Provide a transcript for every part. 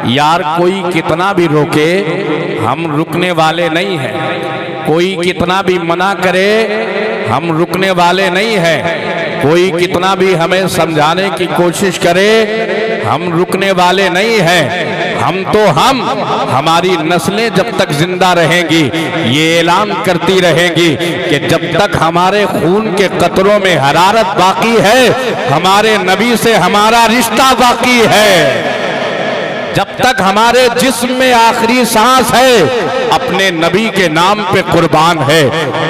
यार कोई कितना भी रोके हम रुकने वाले नहीं हैं, कोई कितना भी मना करे हम रुकने वाले नहीं हैं, कोई कितना भी हमें समझाने की कोशिश करे हम रुकने वाले नहीं हैं। हम हमारी नस्लें जब तक जिंदा रहेंगी ये ऐलान करती रहेंगी कि जब तक हमारे खून के कतरों में हरारत बाकी है हमारे नबी से हमारा रिश्ता बाकी है, जब तक हमारे जिस्म में आखिरी सांस है अपने नबी के नाम पे कुर्बान है,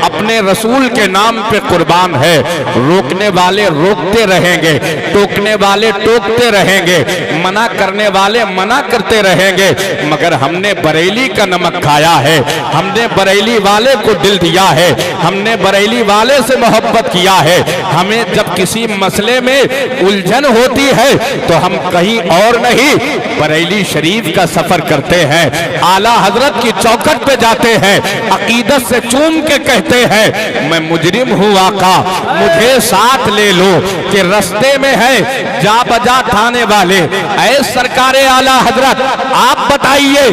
अपने रसूल के नाम पे कुर्बान है। रोकने वाले रोकते रहेंगे, टोकने वाले टोकते रहेंगे, मना करने वाले मना करते रहेंगे, मगर हमने बरेली का नमक खाया है, हमने बरेली वाले को दिल दिया है, हमने बरेली वाले से मोहब्बत किया है। हमें जब किसी मसले में उलझन होती है तो हम कहीं और नहीं बरेली शरीफ का सफर करते हैं, आला हजरत की चौखट पे जाते हैं, अकीदत से चूम के कहते हैं मैं मुजरिम हूँ आका मुझे साथ ले लो, कि रास्ते में है जा बजा थाने वाले। ऐ सरकारे आला हजरत आप बताइए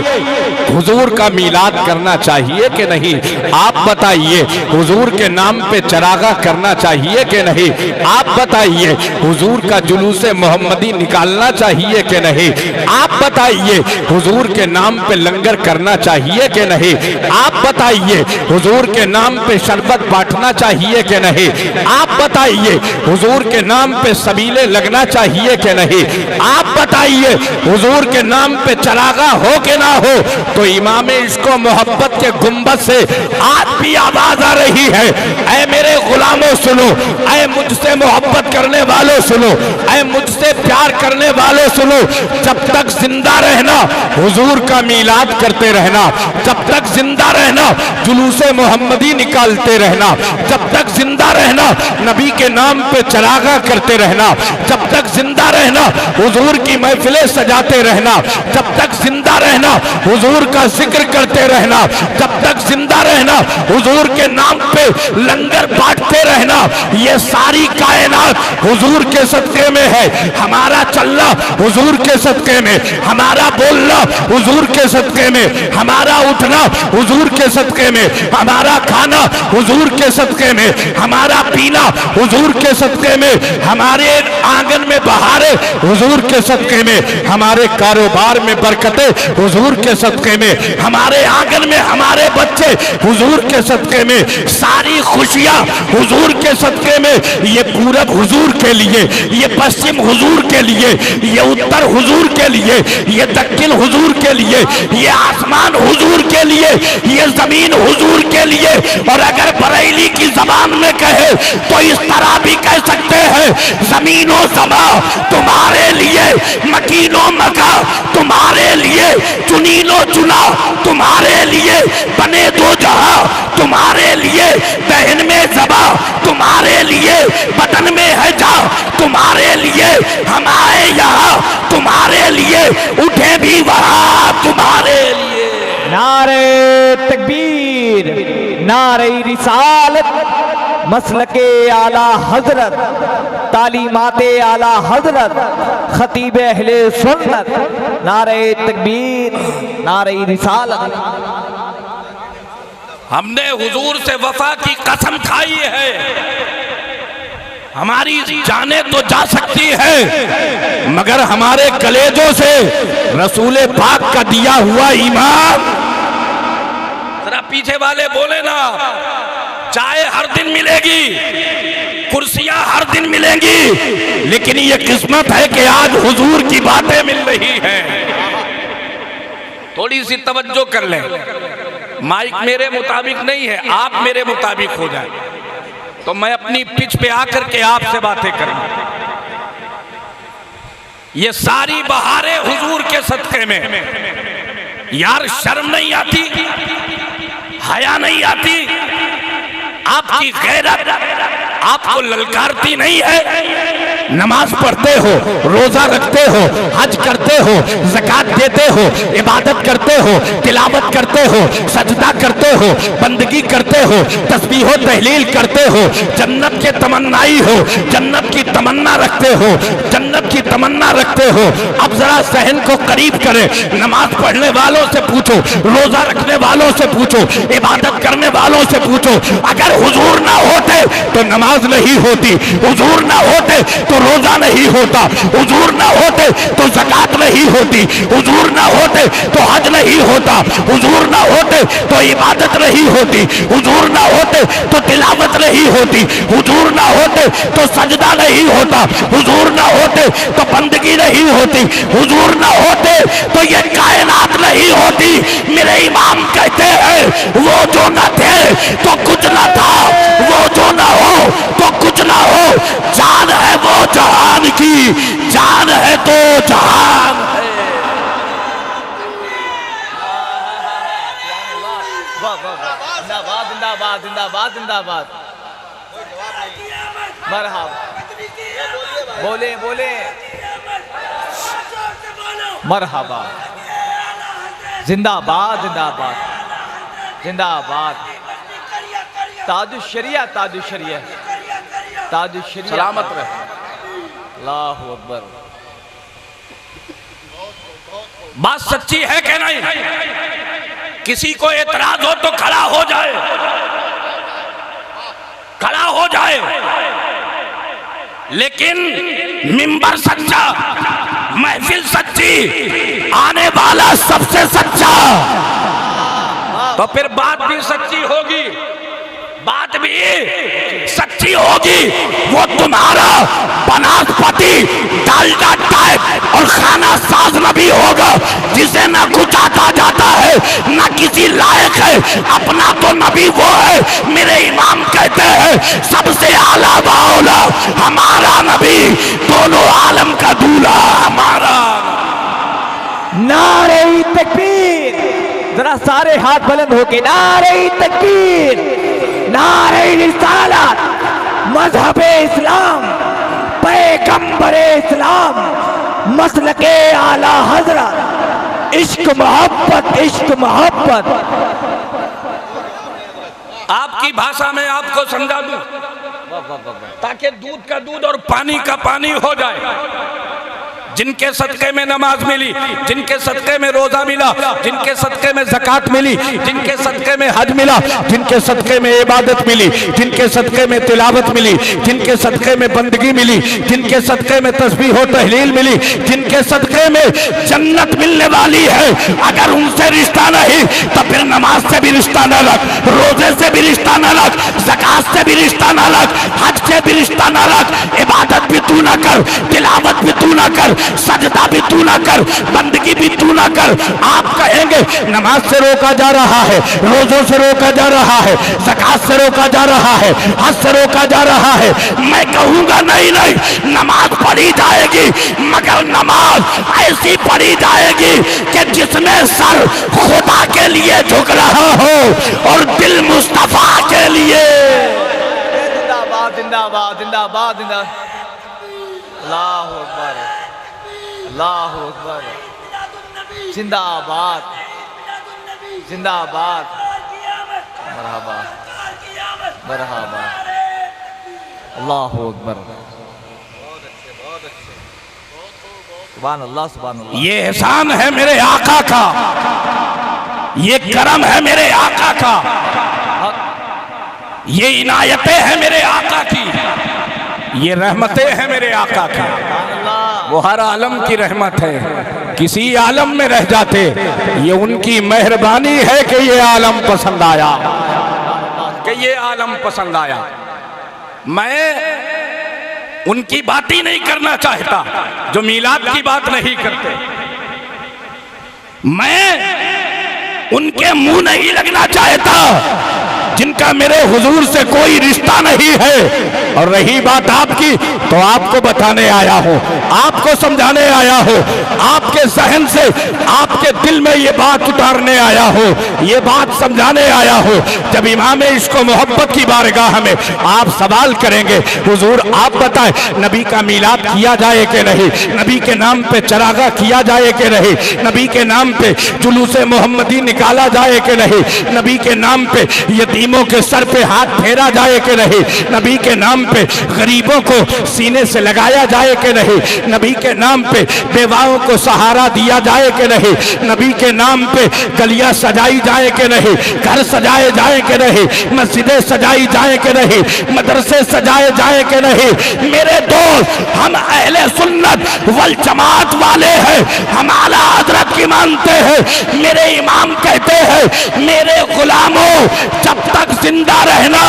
हुजूर का मीलाद करना चाहिए कि नहीं, आप बताइए हुजूर के नाम पे चरागा करना चाहिए कि नहीं, आप बताइए हुजूर का जुलूसे मोहम्मदी निकालना चाहिए कि नहीं, आप बताइए हुजूर के नाम पे लंगर करना चाहिए कि नहीं, आप बताइए हुजूर के नाम पे शरबत बांटना चाहिए कि नहीं, आप बताइए हुजूर के नाम पे सबीले लगना चाहिए कि नहीं, आप बताइए हुजूर के नाम पे चरागा हो कि ना हो। तो इमाम इसको मोहब्बत के गुंबद से आज भी आवाज आ रही है, ऐ मेरे गुलामों सुनो, ऐ मुझसे मोहब्बत करने वालों सुनो, ऐ मुझसे प्यार करने वालों सुनो, जब तक जिंदा रहना हुजूर का मीलाद करते रहना, जब तक जिंदा रहना जुलूसे मोहम्मदी निकालते रहना, जब तक जिंदा रहना नबी के नाम पे चरागा करते रहना, जब तक जिंदा रहना हुजूर की महफिलें सजाते रहना, जब तक जिंदा रहना हुजूर का जिक्र करते रहना, जब तक जिंदा रहना हुजूर के नाम पे लंगर बांटते रहना। ये सारी कायनात हुजूर के सदके में है, हमारा चलना हुजूर के सदके में, हमारा बोलना हुजूर के सदके में, हमारा उठना हुजूर के सदके में, हमारा खाना हुजूर के सदके में, हमारा पीना हुजूर के सदके में, हमारे आंगन में बहारे हुजूर के सदके में, हमारे कारोबार में बरकतें हुजूर के सदके में, हमारे आंगन में हमारे बच्चे हुजूर के सदके में, सारी खुशियां हुजूर के सदके में। ये पूरब हुजूर के लिए, ये पश्चिम हुजूर के लिए, ये उत्तर हुजूर के लिए, ये दक्षिण हुजूर के लिए, ये आसमान हुजूर के लिए, ये जमीन हुजूर के लिए। और अगर बरेली की जबान में कहे तो इस तरह भी कह सकते हैं जमीनों समा तुम्हारे लिए, मकीनों मका तुम्हारे लिए, चुनीनो चुना तुम्हारे लिए, बने दो जहां तुम्हारे लिए, दहन में जबा तुम्हारे लिए, बदन में है जा तुम्हारे लिए, हम आए यहाँ तुम्हारे लिए, उठे भी वहां तुम्हारे लिए। नारे तकबीर, नारे रिसालत, मसलके आला हजरत, तालीमाते आला हजरत, खतीब अहले सुन्नत, नारे तकबीर, नारे रिसालत। हमने हुजूर से वफा की कसम खाई है, हमारी जाने तो जा सकती है मगर हमारे कलेजों से रसूल पाक का दिया हुआ ईमान। जरा पीछे वाले बोले ना, चाय हर दिन मिलेगी, कुर्सियां हर दिन मिलेंगी, लेकिन ये किस्मत है कि आज हुजूर की बातें मिल रही हैं। थोड़ी सी तवज्जो कर लें, माइक मेरे मुताबिक नहीं है, आप मेरे मुताबिक हो जाए तो मैं अपनी पिच पे आकर के आपसे बातें करूंगा। ये सारी बहारें हुजूर के सदके में, यार शर्म नहीं आती, हया नहीं आती, आपकी गैरत आपको ललकारती नहीं है? नमाज पढ़ते हो, रोजा रखते हो, हज करते हो, ज़कात देते हो, इबादत करते हो, तिलावत करते हो, सजदा करते हो, बंदगी करते हो, तस्बीह तहलील करते हो, जन्नत के तमन्नाई हो, जन्नत की तमन्ना रखते हो, जन्नत की तमन्ना रखते हो। अब जरा सहन को करीब करे, नमाज पढ़ने वालों से पूछो, रोजा रखने वालों से पूछो, इबादत करने वालों से पूछो, अगर हुजूर ना होते तो नमाज नहीं होती, हुजूर ना होते तो रोजा नहीं होता, हुजूर ना होते तो ज़कात नहीं होती, हुजूर ना होते तो हज नहीं होता, हुजूर ना होते तो इबादत नहीं होती, हुजूर ना होते तो तिलावत नहीं होती, हुजूर ना होते तो सजदा नहीं होता, हुजूर ना होते तो बंदगी नहीं होती, हुजूर ना होते तो ये कायनात नहीं होती। मेरे इमाम कहते हैं वो जो न थे तो कुछ न था, वो जो न हो तो कुछ न हो, जान है वो जहान की, जान है तो जहान है। जिंदाबाद जिंदाबाद जिंदाबाद जिंदाबाद। मरहबा, बोले बोले मरहबा, जिंदाबाद जिंदाबाद जिंदाबाद। ताजुशरिया ताजुशरिया ताजुशरिया, सलामत रहे। अल्लाहु अकबर। बात सच्ची है कि नहीं? किसी को एतराज हो तो खड़ा हो जाए, खड़ा हो जाए। लेकिन मिंबर सच्चा, महफिल सच्ची, आने वाला सबसे सच्चा, तो फिर बात भी सच्ची होगी, बात भी सच्ची होगी। वो तुम्हारा बनास्पति डालडा टाइप और खाना साज नबी होगा, जिसे ना कुछ आता जाता है ना किसी लायक है, अपना तो नबी वो है। मेरे इमाम कहते हैं सबसे आला बाउला हमारा नबी, दोनों आलम का दूल्हा हमारा। नारे तकबीर, जरा सारे हाथ बुलंद होके नारे तकबीर, नारे रिसालत, मजहबे इस्लाम, पैगंबरे इस्लाम, मसलके आला हजरत, इश्क मोहब्बत, इश्क मोहब्बत। आपकी भाषा में आपको समझा दूं ताकि दूध का दूध और पानी का पानी हो जाए। जिनके सदक़े में नमाज मिली, जिनके सदक़े में रोजा मिला, जिनके सदक़े में ज़कात मिली, जिनके सदक़े में हज मिला, जिनके सदक़े में इबादत मिली, जिनके सदक़े में तिलावत मिली, जिनके सदक़े में बंदगी मिली, जिनके सदक़े में तस्बीह और तहलील मिली, जिनके सदक़े में जन्नत मिलने वाली है, अगर उनसे रिश्ता नहीं तो फिर नमाज से भी रिश्ता न रख, रोजे से भी रिश्ता न रख, ज़कात से भी रिश्ता न रख, हज से भी रिश्ता न रख, इबादत भी तू न कर, तिलावत भी तू न कर, सजदा भी तू ना कर, बंदगी भी तू ना कर। आप कहेंगे नमाज से रोका जा रहा है, रोजों से रोका जा रहा है, ज़कात से रोका जा रहा है, हज से रोका जा रहा है। मैं कहूंगा नहीं नहीं, नमाज पढ़ी जाएगी, मगर नमाज ऐसी पढ़ी जाएगी कि जिसमें सर खुदा के लिए झुक रहा हो और दिल मुस्तफा के लिए। जिंदाबाद जिंदाबाद जिंदाबाद जिंदाबाद। अल्लाहु अकबर, अल्लाहु अकबर। जिंदाबाद जिंदाबाद। मरहबा मरहबा। अल्लाहु अकबर। सुभान अल्लाह सुभान अल्लाह। ये एहसान है मेरे आका का, ये करम है मेरे आका का, ये इनायतें हैं मेरे आका की, ये रहमतें हैं मेरे आका की। वो हर आलम की रहमत है, किसी आलम में रह जाते, ये उनकी मेहरबानी है कि ये आलम पसंद आया, कि ये आलम पसंद आया। मैं उनकी बात ही नहीं करना चाहता जो मीलाद की बात नहीं करते, मैं उनके मुंह नहीं लगना चाहता जिनका मेरे हुजूर से कोई रिश्ता नहीं है। और रही बात आपकी, तो आपको बताने आया हूं, आपको समझाने आया हूं, आपके जहन से आपके दिल में ये बात उतारने आया हूं, ये बात समझाने आया हूं। जब इमाम इश्क व मोहब्बत की बारगाह में आप सवाल करेंगे, हुजूर आप बताएं नबी का मीलाद किया जाए कि नहीं, नबी के नाम पे चरागा किया जाए कि नहीं, नबी के नाम पे जुलूस मोहम्मदी निकाला जाए कि नहीं, नबी के नाम पे यतीमों के सर पे हाथ फेरा जाए कि नहीं, नबी के नाम पे गरीबों को सीने से लगाया जाए कि नहीं, नबी के नाम पे बेवाओं को सहारा दिया जाए कि नहीं, नबी के नाम पे गलियां सजाई जाए कि नहीं, घर सजाए जाए कि नहीं, मस्जिदें सजाई जाए कि नहीं, मदरसे सजाए जाए कि नहीं। मेरे दोस्त, हम अहले सुन्नत वल जमात वाले हैं, हम आला हजरत की मानते हैं। मेरे इमाम कहते हैं, मेरे गुलामों जब तक जिंदा रहना,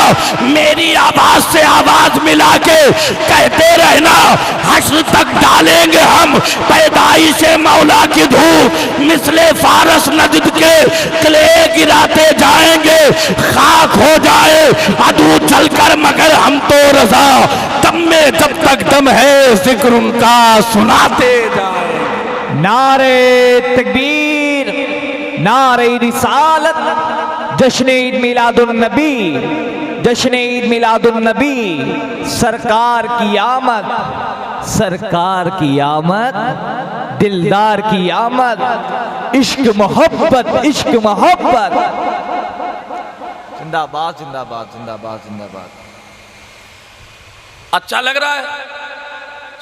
मेरी आवाज से आवाज मिला के कहते रहना, हश्र तक डालेंगे हम पैदाइश मौला की धूप, मिसले फारस नजद के किले गिराते जाएंगे, खाक हो जाए अदू चलकर मगर हम तो रजा, दम में जब तक दम है जिक्र उनका सुनाते जाए। नारे तकबीर, नारे रिसालत, जश्न ईद मिलादुन नबी, जश्न ईद मिलादुन नबी, सरकार की आमद, सरकार की आमद, दिलदार की आमद, इश्क मोहब्बत, इश्क मोहब्बत। जिंदाबाद जिंदाबाद जिंदाबाद जिंदाबाद। अच्छा लग रहा है?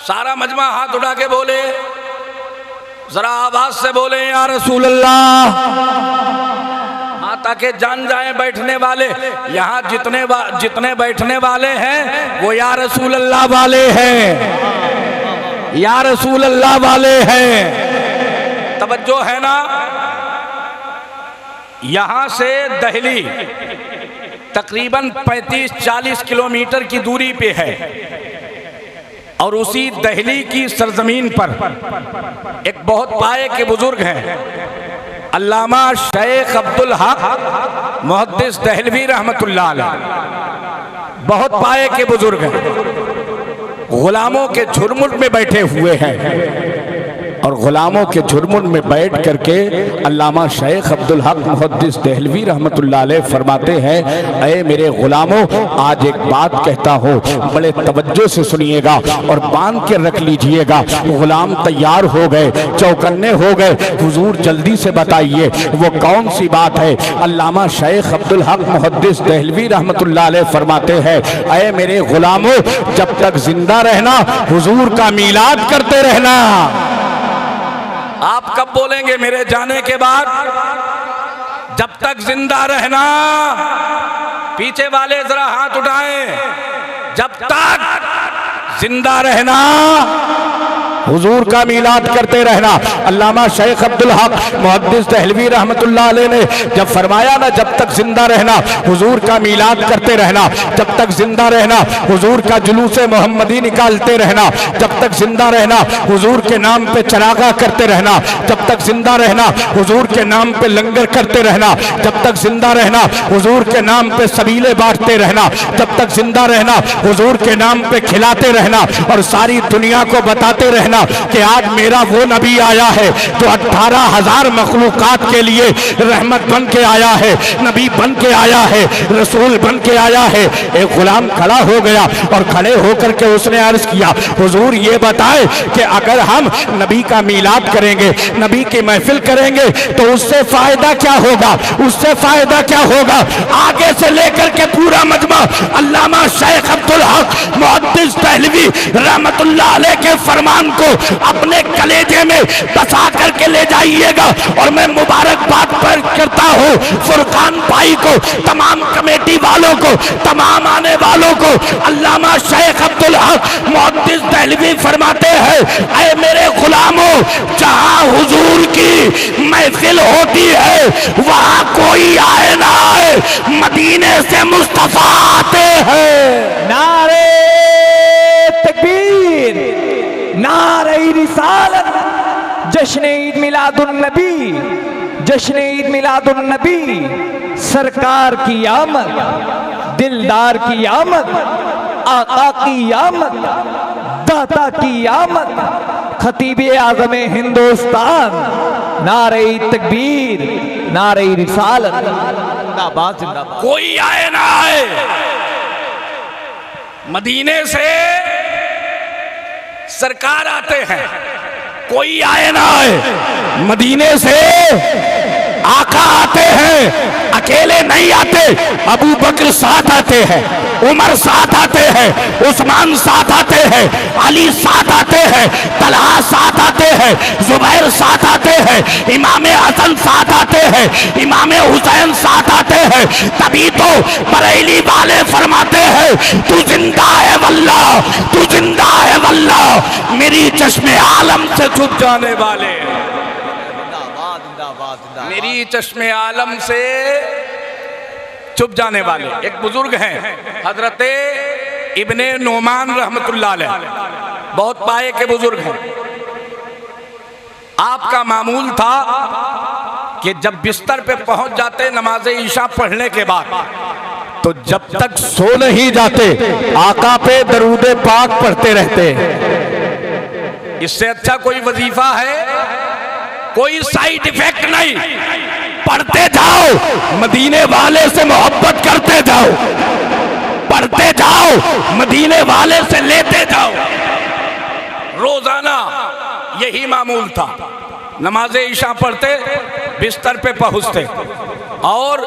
सारा मजमा हाथ उठा के बोले, जरा आवाज से बोले या रसूल अल्लाह। हाँ, ताकि जान जाए बैठने वाले, यहाँ जितने बैठने वाले हैं वो या रसूल अल्लाह वाले हैं, या रसूल अल्लाह वाले हैं। तवज्जो है ना? यहाँ से दहली तकरीबन 35-40 किलोमीटर की दूरी पे है, और उसी दहली की सरजमीन पर एक बहुत पाए के बुजुर्ग हैं, अल्लामा शेख अब्दुल हक मुहद्दिस दहलवी रहमतुल्लाह अलैह, बहुत पाए के बुजुर्ग हैं, गुलामों के झुरमुट में बैठे हुए हैं। और गुलामों के झुरमुट में बैठ करके अल्लामा शेख अब्दुल हक मुहद्दिस दहलवी रहमतुल्लाह अलैह फरमाते हैं, ऐ मेरे गुलामों, आज एक बात कहता हूँ, बड़े तवज्जो से सुनिएगा और बांध के रख लीजिएगा। गुलाम तैयार हो गए, चौकन्ने हो गए, हुजूर जल्दी से बताइए वो कौन सी बात है। अल्लामा शेख अब्दुल हक मुहद्दिस दहलवी रहमतुल्लाह अलैह फरमाते हैं, ऐ मेरे गुलामों, जब तक जिंदा रहना हुजूर का मीलाद करते रहना। आप कब बोलेंगे? मेरे जाने के बाद। जब तक जिंदा रहना, पीछे वाले जरा हाथ उठाएं, जब तक जिंदा रहना हुजूर का मीलाद करते रहना। अल्लामा शेख अब्दुल हक मुहद्दिस दहलवी रहमतुल्लाह अलैह ने जब फरमाया ना, जब तक जिंदा रहना हुजूर का मीलाद करते रहना, जब तक जिंदा रहना हुजूर का जुलूस मोहम्मदी निकालते रहना, जब तक जिंदा रहना हुजूर के नाम पे चरागा करते रहना, जब तक जिंदा रहना हुजूर के नाम पे लंगर करते रहना, जब तक जिंदा रहना हुजूर के नाम पे सबीले बांटते रहना, जब तक जिंदा रहना हुजूर के नाम पे खिलाते रहना, और सारी दुनिया को बताते रहना कि आज मेरा वो नबी आया है जो 18,000 मखलूकात के लिए रहमत बन के आया है, नबी बन के आया है, रसूल बन के आया है। एक गुलाम खड़ा हो गया और खड़े होकर के उसने अर्ज किया, हुजूर ये बताए कि अगर हम नबी का मीलाद करेंगे, नबी की महफिल करेंगे, तो उससे फायदा क्या होगा, उससे फायदा क्या होगा। आगे से लेकर के पूरा मजमा अल्लामा शेख अब्दुल हक मुहद्दिस दहलवी रहमतुल्लाह अलैह के फरमान को अपने कलेजे में बसा करके ले जाइएगा। और मैं मुबारकबाद पर करता हूँ फुरकान भाई को, तमाम कमेटी वालों को, तमाम आने वालों को। अल्लामा शेख अब्दुल हक मुहद्दिस दहलवी फरमाते हैं, ऐ मेरे गुलामों, जहां हुजूर की महफिल होती है वहां कोई आए ना आए, मदीने से मुस्तफा आते हैं। नारे तकबीर, नारे रिसालत, जश्न ईद मिलादुन नबी, जश्न ईद मिलादुन नबी, सरकार की आमद, दिलदार की आमद, आका की आमद, दाता की आमद, खतीब आज़म हिंदुस्तान, नारे तकबीर, नारे रिसालत, जिंदाबाद जिंदाबाद। कोई आए ना आए, मदीने से सरकार आते हैं। कोई आए ना आए, मदीने से आका आते हैं। अकेले नहीं आते, अबू बकर साथ आते हैं, उमर साथ आते हैं, उस्मान साथ आते हैं, अली साथ आते हैं, तलहा साथ आते हैं, जुबैर साथ आते हैं, इमाम हसन साथ आते हैं, इमाम हुसैन साथ आते हैं। तभी तो बरेली वाले फरमाते हैं, तू जिंदा है वल्लाह, तू जिंदा है वल्लाह, मेरी चश्मे आलम से छुप जाने वाले, मेरी चश्मे आलम से छुप जाने वाले। एक बुजुर्ग हैं हजरत इब्ने नोमान रहमतुल्लाह अलैह, बहुत पाए के बुजुर्ग हैं। आपका मामूल था कि जब बिस्तर पे पहुंच जाते नमाज ईशा पढ़ने के बाद, तो जब तक सो नहीं जाते आका पे दरूद पाक पढ़ते रहते। इससे अच्छा कोई वजीफा है? कोई साइड इफेक्ट नहीं। पढ़ते जाओ, मदीने वाले से मोहब्बत करते जाओ, पढ़ते जाओ, मदीने वाले से लेते जाओ। रोजाना यही मामूल था। नमाज ईशा पढ़ते, बिस्तर पे पहुंचते और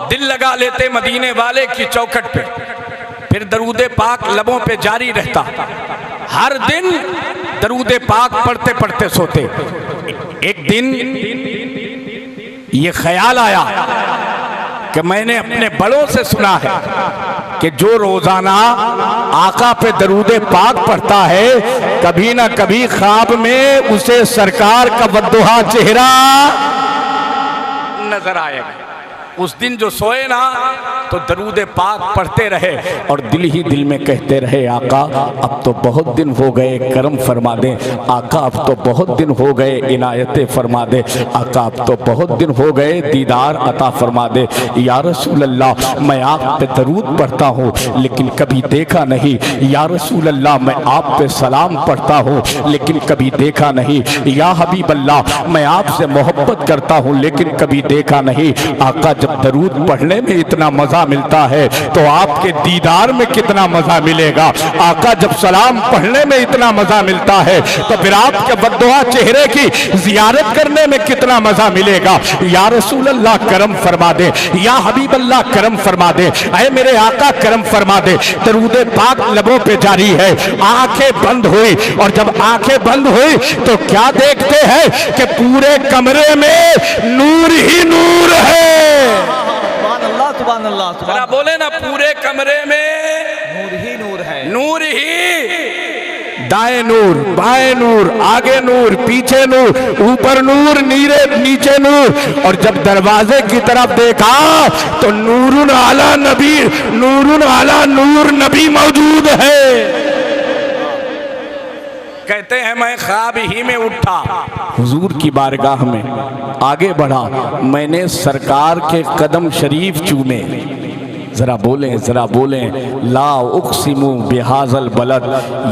दिल लगा लेते मदीने वाले की चौखट पे, फिर दरूद पाक लबों पे जारी रहता। हर दिन दरूद पाक पढ़ते पढ़ते सोते। एक दिन ये ख्याल आया कि मैंने अपने बड़ों से सुना है कि जो रोजाना आका पे दरूद पाक पढ़ता है, कभी ना कभी ख्वाब में उसे सरकार का बद्दुहा चेहरा नजर आएगा। उस दिन जो सोए ना तो दरूद पाक पढ़ते रहे और दिल ही दिल में कहते रहे, आका अब तो बहुत दिन हो गए, करम फरमा दे। आका अब तो बहुत दिन हो गए, इनायतें फरमा दे। आका अब तो बहुत दिन हो गए, दीदार अता फरमा दे। या रसूल अल्लाह, मैं आप पे दरूद पढ़ता हूँ लेकिन कभी देखा नहीं। या रसूल अल्लाह, मैं आप पे सलाम पढ़ता हूँ लेकिन कभी देखा नहीं। या हबीब अल्लाह, मैं आपसे मोहब्बत करता हूँ लेकिन कभी देखा नहीं। आका जब दरूद पढ़ने में इतना मजा मिलता है तो आपके दीदार में कितना मजा मिलेगा। आका जब सलाम पढ़ने में इतना मजा मिलता है तो फिर आपके बद्दुआ चेहरे की जियारत करने में कितना मजा मिलेगा। या रसूल अल्लाह करम फरमा दे, या हबीब अल्लाह करम फरमा दे, ऐ मेरे आका करम फरमा दे। दरूद पाक लबों पे जारी है, आंखें बंद हुई और जब आंखें बंद हुई तो क्या देखते हैं कि पूरे कमरे में नूर ही नूर है। सुभान अल्लाह, जरा बोले ना, पूरे कमरे में नूर ही नूर है, नूर ही। दाएं नूर, बाएं नूर, आगे नूर, पीछे नूर, ऊपर नूर, नीचे नूर। और जब दरवाजे की तरफ देखा तो नूरुन आला नबी, नूरुन आला नूर नबी मौजूद है। कहते हैं मैं ख्वाब ही में उठा, हुजूर की बारगाह में आगे बढ़ा, मैंने सरकार के कदम शरीफ चूमे। जरा बोलें ला उक़सिमु बिहाज़ल बलद,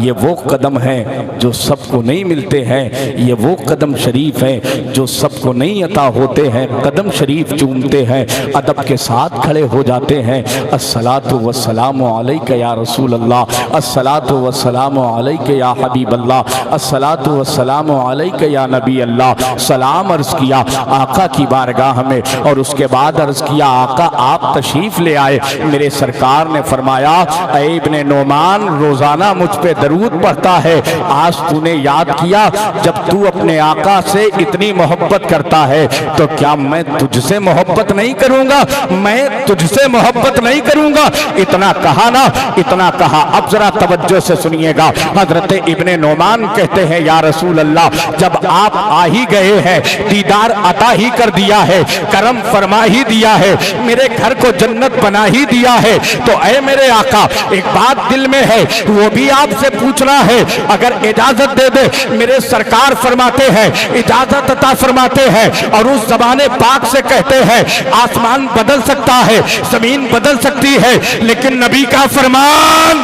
ये वो कदम हैं जो सबको नहीं मिलते हैं, ये वो कदम शरीफ हैं जो सबको नहीं अता होते हैं। कदम शरीफ चूमते हैं, अदब के साथ खड़े हो जाते हैं। अस्सलातु वस्सलामु अलैका या रसूल अल्लाह, अस्सलातु वस्सलामु अलैका या हबीब अल्लाह, अस्सलातु वस्सलामु अलैका या नबी अल्लाह। सलाम अर्ज़ किया आका की बारगाह में और उसके बाद अर्ज़ किया, आका आप तशरीफ़ ले आए। मेरे सरकार ने फरमाया, ऐ इब्ने नोमान, रोजाना मुझ पे दरूद पढ़ता है, आज तूने याद किया जब तू अपने आका से इतनी मोहब्बत करता है तो क्या मैं तुझसे मोहब्बत नहीं करूंगा, मैं तुझसे मोहब्बत नहीं करूंगा। इतना कहा ना, इतना कहा। अब जरा तवज्जो से सुनिएगा। हजरत इब्ने नोमान कहते हैं, या रसूल अल्लाह, जब आप आ ही गए हैं, दीदार अता ही कर दिया है, करम फरमा ही दिया है, मेरे घर को जन्नत बना ही ही दिया है। तो ऐ मेरे आका, एक बात दिल में है, वो भी आपसे पूछना है, अगर इजाजत दे दे। मेरे सरकार फरमाते हैं, इजाजत अता फरमाते हैं और उस ज़बाने पाक से कहते हैं, आसमान बदल सकता है, जमीन बदल सकती है, लेकिन नबी का फरमान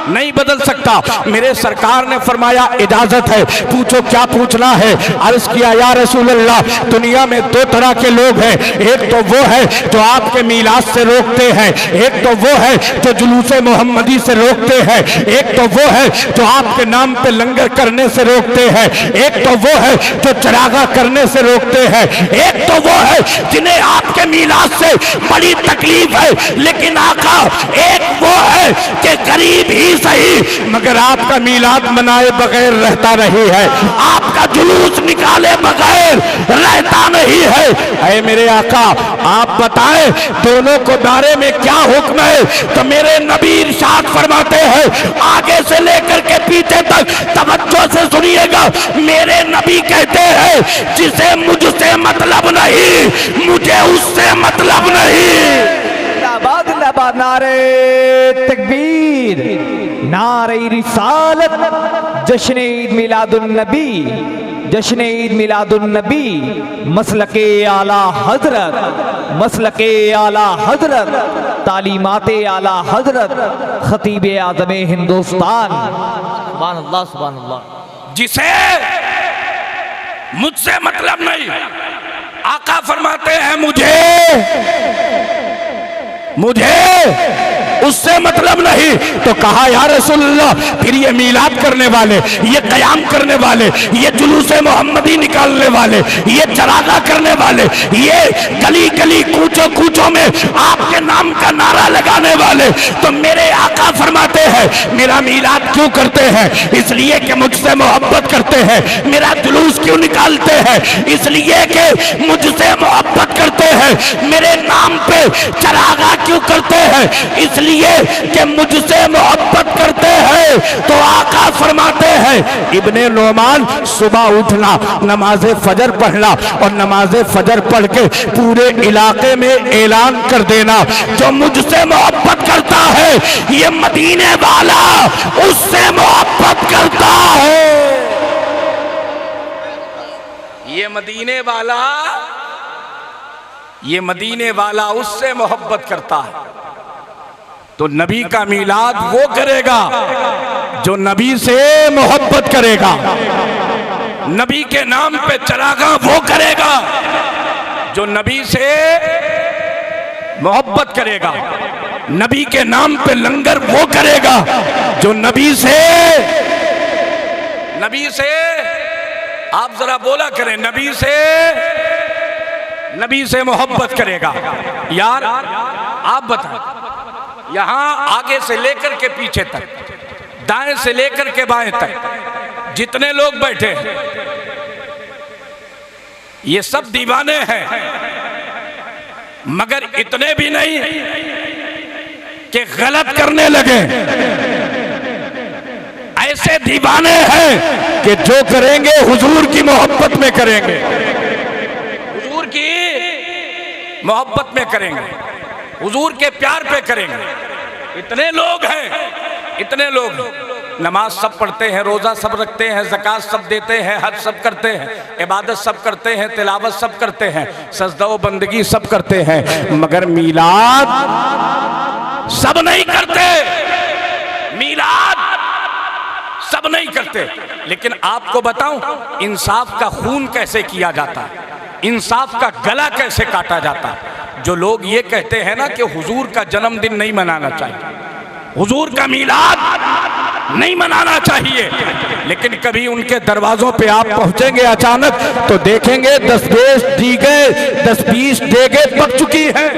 नहीं बदल सकता। मेरे सरकार ने फरमाया इजाजत है, पूछो क्या पूछना है। अर्ज किया, या रसूल अल्लाह, दुनिया में दो तरह के लोग हैं, एक तो वो है जो आपके मीलाद से रोकते हैं, एक तो वो है जो जुलूसे मोहम्मदी से रोकते हैं, एक तो वो है जो आपके नाम पे लंगर करने से रोकते हैं, एक तो वो है जो चरागा करने से रोकते हैं, एक तो वो है जिन्हें आपके मीलाद से बड़ी तकलीफ है, लेकिन आका एक वो है कि गरीब ही सही मगर आपका मीलाद मनाए बगैर रहता नहीं है, आपका जुलूस निकाले बगैर रहता नहीं है। ऐ मेरे आका, आप बताएं दोनों को बारे में क्या हुक्म है। तो मेरे नबी इरशाद फरमाते हैं, आगे से लेकर के पीछे तक तवज्जो से सुनिएगा। मेरे नबी कहते हैं, जिसे मुझसे मतलब नहीं, मुझे उससे मतलब नहीं। जिंदाबाद जिंदाबाद, नारे तकबीर, नारे रिसालत, जश्न ईद मिलादुन नबी, जश्न ईद मिलादुन नबी, मसलके आला हजरत, मसलके आला हजरत, तालीमाते आला हजरत, खतीब आज़म हिंदुस्तान। सुभान अल्लाह, सुभान अल्लाह। जिसे मुझसे मतलब नहीं, आका फरमाते हैं मुझे उससे मतलब नहीं। तो कहा, या रसूलल्लाह, फिर ये मीलाद करने वाले, ये कयाम करने वाले, ये जुलूसे मोहम्मदी निकालने वाले, ये चरागा करने वाले, ये गली गली कूचों कूचों में आपके नाम का नारा लगाने वाले, तो मेरे आका फरमाते हैं, मेरा मीलाद क्यों करते हैं? इसलिए कि मुझसे मोहब्बत करते हैं। मेरा जुलूस क्यों निकालते हैं? इसलिए कि मुझसे मोहब्बत करते हैं। मेरे नाम पे चरागा क्यों करते हैं? इसलिए कि मुझसे मोहब्बत करते हैं। तो आका फरमाते हैं, इब्ने नोमान, सुबह उठना, नमाज फजर पढ़ना और नमाज फजर पढ़ के पूरे इलाके में ऐलान कर देना, जो मुझसे मोहब्बत करता है, ये मदीने वाला उससे मोहब्बत करता है। ये मदीने वाला उससे मोहब्बत करता है। तो नबी का मीलाद वो करेगा जो नबी से मोहब्बत करेगा, नबी के नाम पे चरागा वो करेगा जो नबी से मोहब्बत करेगा, नबी के नाम पे लंगर वो करेगा जो नबी से आप जरा बोला करें, नबी से मोहब्बत करेगा। यार आप बताएं, यहां आगे से लेकर के पीछे तक, दाएं से लेकर के बाएं तक जितने लोग बैठे हैं, ये सब दीवाने हैं, मगर इतने भी नहीं कि गलत करने लगे। ऐसे दीवाने हैं कि जो करेंगे हुजूर की मोहब्बत में करेंगे, हुजूर की मोहब्बत में करेंगे, हुजूर के प्यार पे करेंगे। इतने लोग हैं, नमाज सब पढ़ते हैं, रोजा सब रखते हैं, ज़कात सब देते हैं, हज सब करते हैं, इबादत सब करते हैं, तिलावत सब करते हैं, सजदा व बंदगी सब करते हैं, मगर मीलाद सब नहीं करते, मीलाद सब नहीं करते। लेकिन आपको बताऊं, इंसाफ का खून कैसे किया जाता है, इंसाफ का गला कैसे काटा जाता है। जो लोग ये कहते हैं ना कि हुजूर का जन्मदिन नहीं मनाना चाहिए, हुजूर का मीलाद नहीं मनाना चाहिए, लेकिन कभी उनके दरवाजों पे आप पहुंचेंगे अचानक तो देखेंगे 10-20 देगे पक चुकी है,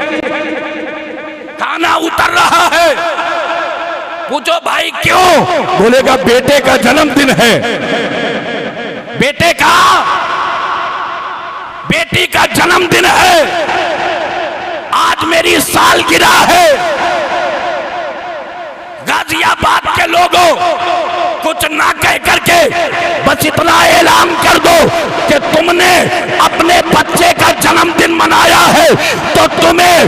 खाना उतर रहा है। पूछो भाई क्यों? बोलेगा बेटे का जन्मदिन है, बेटी का जन्मदिन है, आज मेरी सालगिरह है। गाजियाबाद के लोगों, कुछ ना कह करके बस इतना ऐलान कर दो कि तुमने अपने बच्चे का जन्मदिन मनाया है तो तुम्हें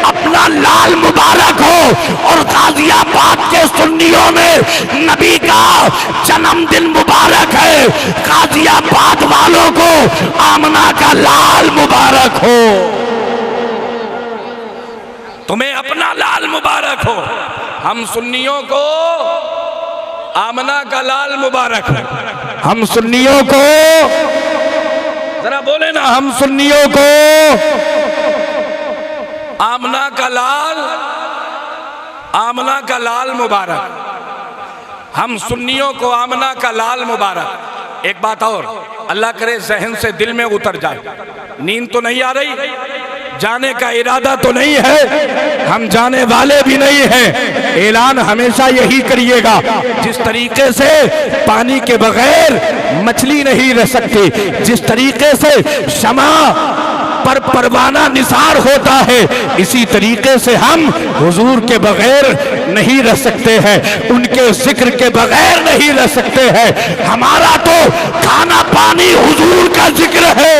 अपना लाल दिनों में नबी का जन्मदिन मुबारक है। गाजियाबाद वालों को आमना का लाल मुबारक हो। तुम्हें अपना लाल मुबारक हो। हम सुन्नियों को आमना का लाल मुबारक हो। हम सुन्नियों को, जरा बोले ना, हम सुन्नियों को आमना का लाल मुबारक। हम सुन्नियों को आमना का लाल मुबारक। एक बात और, अल्लाह करे जहन से दिल में उतर जाए। नींद तो नहीं आ रही, जाने का इरादा तो नहीं है, हम जाने वाले भी नहीं हैं। ऐलान हमेशा यही करिएगा, जिस तरीके से पानी के बगैर मछली नहीं रह सकती, जिस तरीके से शमा पर परवाना निसार होता है, इसी तरीके से हम हुजूर के बगैर नहीं रह सकते हैं, उनके जिक्र के बगैर नहीं रह सकते हैं। हमारा तो खाना पानी हुजूर का जिक्र है।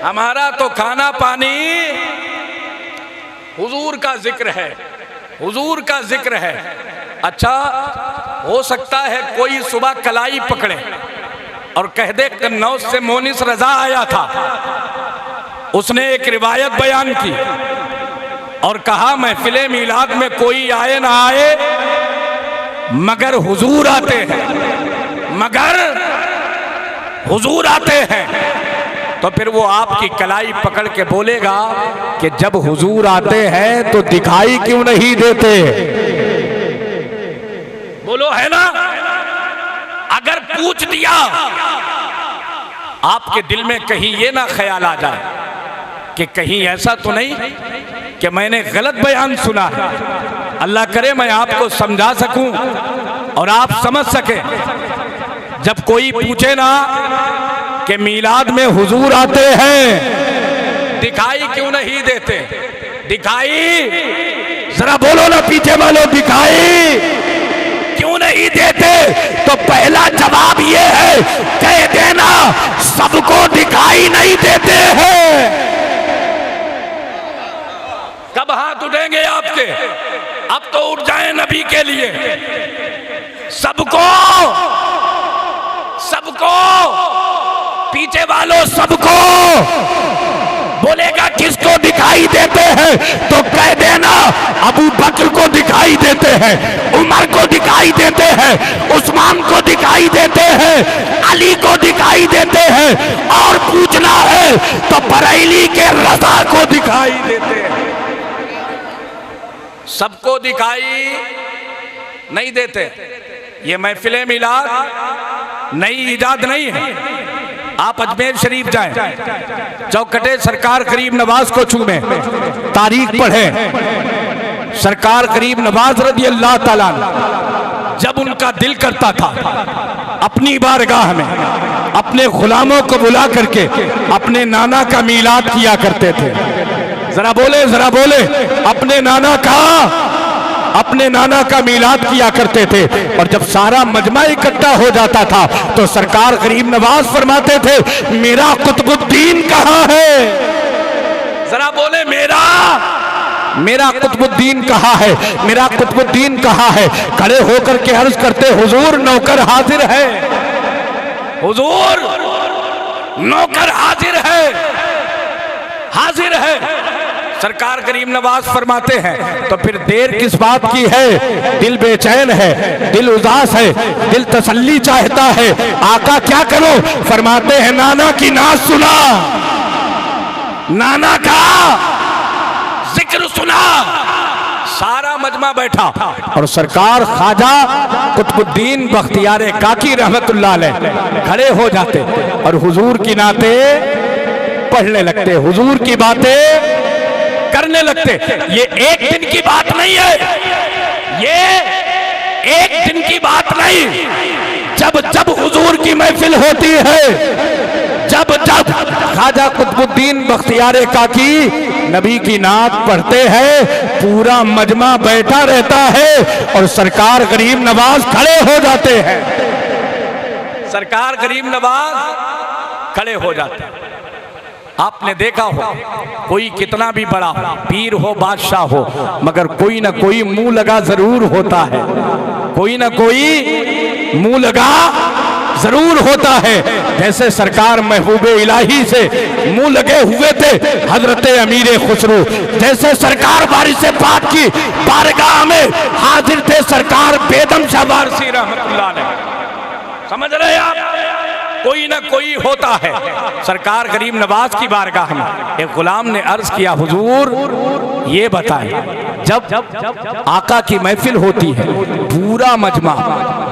हमारा तो खाना पानी हुजूर का जिक्र है, हुजूर का जिक्र है। अच्छा, हो सकता है कोई सुबह कलाई पकड़े और कह दे कन्नौज से मोनिस रजा आया था, उसने एक रिवायत बयान की और कहा महफिले मीलाद में कोई आए ना आए मगर हुजूर आते हैं, मगर हुजूर आते हैं। तो फिर वो आपकी कलाई पकड़ के बोलेगा कि जब हुजूर आते हैं तो दिखाई क्यों नहीं देते? बोलो, है ना? अगर पूछ दिया, आपके दिल में कहीं ये ना ख्याल आ जाए कि कहीं ऐसा तो नहीं कि मैंने गलत बयान सुना है। अल्लाह करे मैं आपको समझा सकूं और आप समझ सके। जब कोई पूछे ना कि मीलाद में हुजूर आते हैं, दिखाई क्यों नहीं देते? दिखाई, जरा बोलो ना पीछे वालों, दिखाई क्यों नहीं देते? तो पहला जवाब ये है, कह देना सबको दिखाई नहीं देते हैं। कब हाथ उठेंगे आपके? अब तो उठ जाए नबी के लिए। सबको, सबको, पीछे वालों सबको। बोलेगा किसको दिखाई देते हैं? तो कह देना अबू बकर को दिखाई देते हैं, उमर को दिखाई देते हैं, उस्मान को दिखाई देते हैं, अली को दिखाई देते हैं, और पूछना है तो बरेली के रजा को दिखाई देते हैं। सबको दिखाई नहीं देते। ये महफिले मिलाद नई इजाद नहीं है। आप अजमेर शरीफ जाएं, चौकटे सरकार करीम नवाज को छूमें, तारीख पढ़ें। सरकार करीम नवाज रज़ी अल्लाह ताला जब उनका दिल करता था अपनी बारगाह में अपने गुलामों को बुला करके अपने नाना का मीलाद किया करते थे। जरा बोले, जरा बोले, अपने नाना का मीलाद किया करते थे। और जब सारा मजमा इकट्ठा हो जाता था तो सरकार गरीब नवाज फरमाते थे, मेरा कुतुबुद्दीन कहाँ है? जरा बोले, मेरा कुतुबुद्दीन कहाँ है? मेरा कुतुबुद्दीन कहाँ है? खड़े होकर के अर्ज करते, हुजूर नौकर हाजिर है, हुजूर नौकर हाजिर है, हाजिर है। सरकार करीम नवाज फरमाते हैं, तो फिर देर किस बात की है? दिल बेचैन है, दिल उदास है, दिल तसल्ली चाहता है। आका क्या करो? फरमाते हैं नाना की नाज सुना, नाना का जिक्र सुना। सारा मजमा बैठा और सरकार ख्वाजा कुतुबुद्दीन बख्तियार काकी रहमतुल्लाह अलैह खड़े हो जाते और हुजूर की नाते पढ़ने लगते, हुजूर की बातें करने लगते। ये एक दिन की बात नहीं है, ये एक दिन की बात नहीं। जब जब हुजूर की महफिल होती है, जब जब ख्वाजा कुतुबुद्दीन बख्तियार काकी नबी की नात पढ़ते हैं, पूरा मजमा बैठा रहता है और सरकार गरीब नवाज खड़े हो जाते हैं। सरकार गरीब नवाज खड़े हो जाते हैं। आपने देखा हो कोई कितना भी बड़ा पीर हो, बादशाह हो, मगर कोई ना कोई मुंह लगा जरूर होता है, कोई ना कोई मुंह लगा जरूर होता है। जैसे सरकार महबूबे इलाही से मुंह लगे हुए थे हजरत अमीर खुसरो, जैसे सरकार वारिस पाक की बारगाह में हाजिर थे सरकार बेदम शाह वारसी रहमतुल्लाह अलैह। समझ रहे आप, कोई ना कोई होता है। सरकार गरीब नवाज की बारगाह में एक गुलाम ने अर्ज किया, हुजूर ये बताएं, जब आका की महफिल होती है पूरा मजमा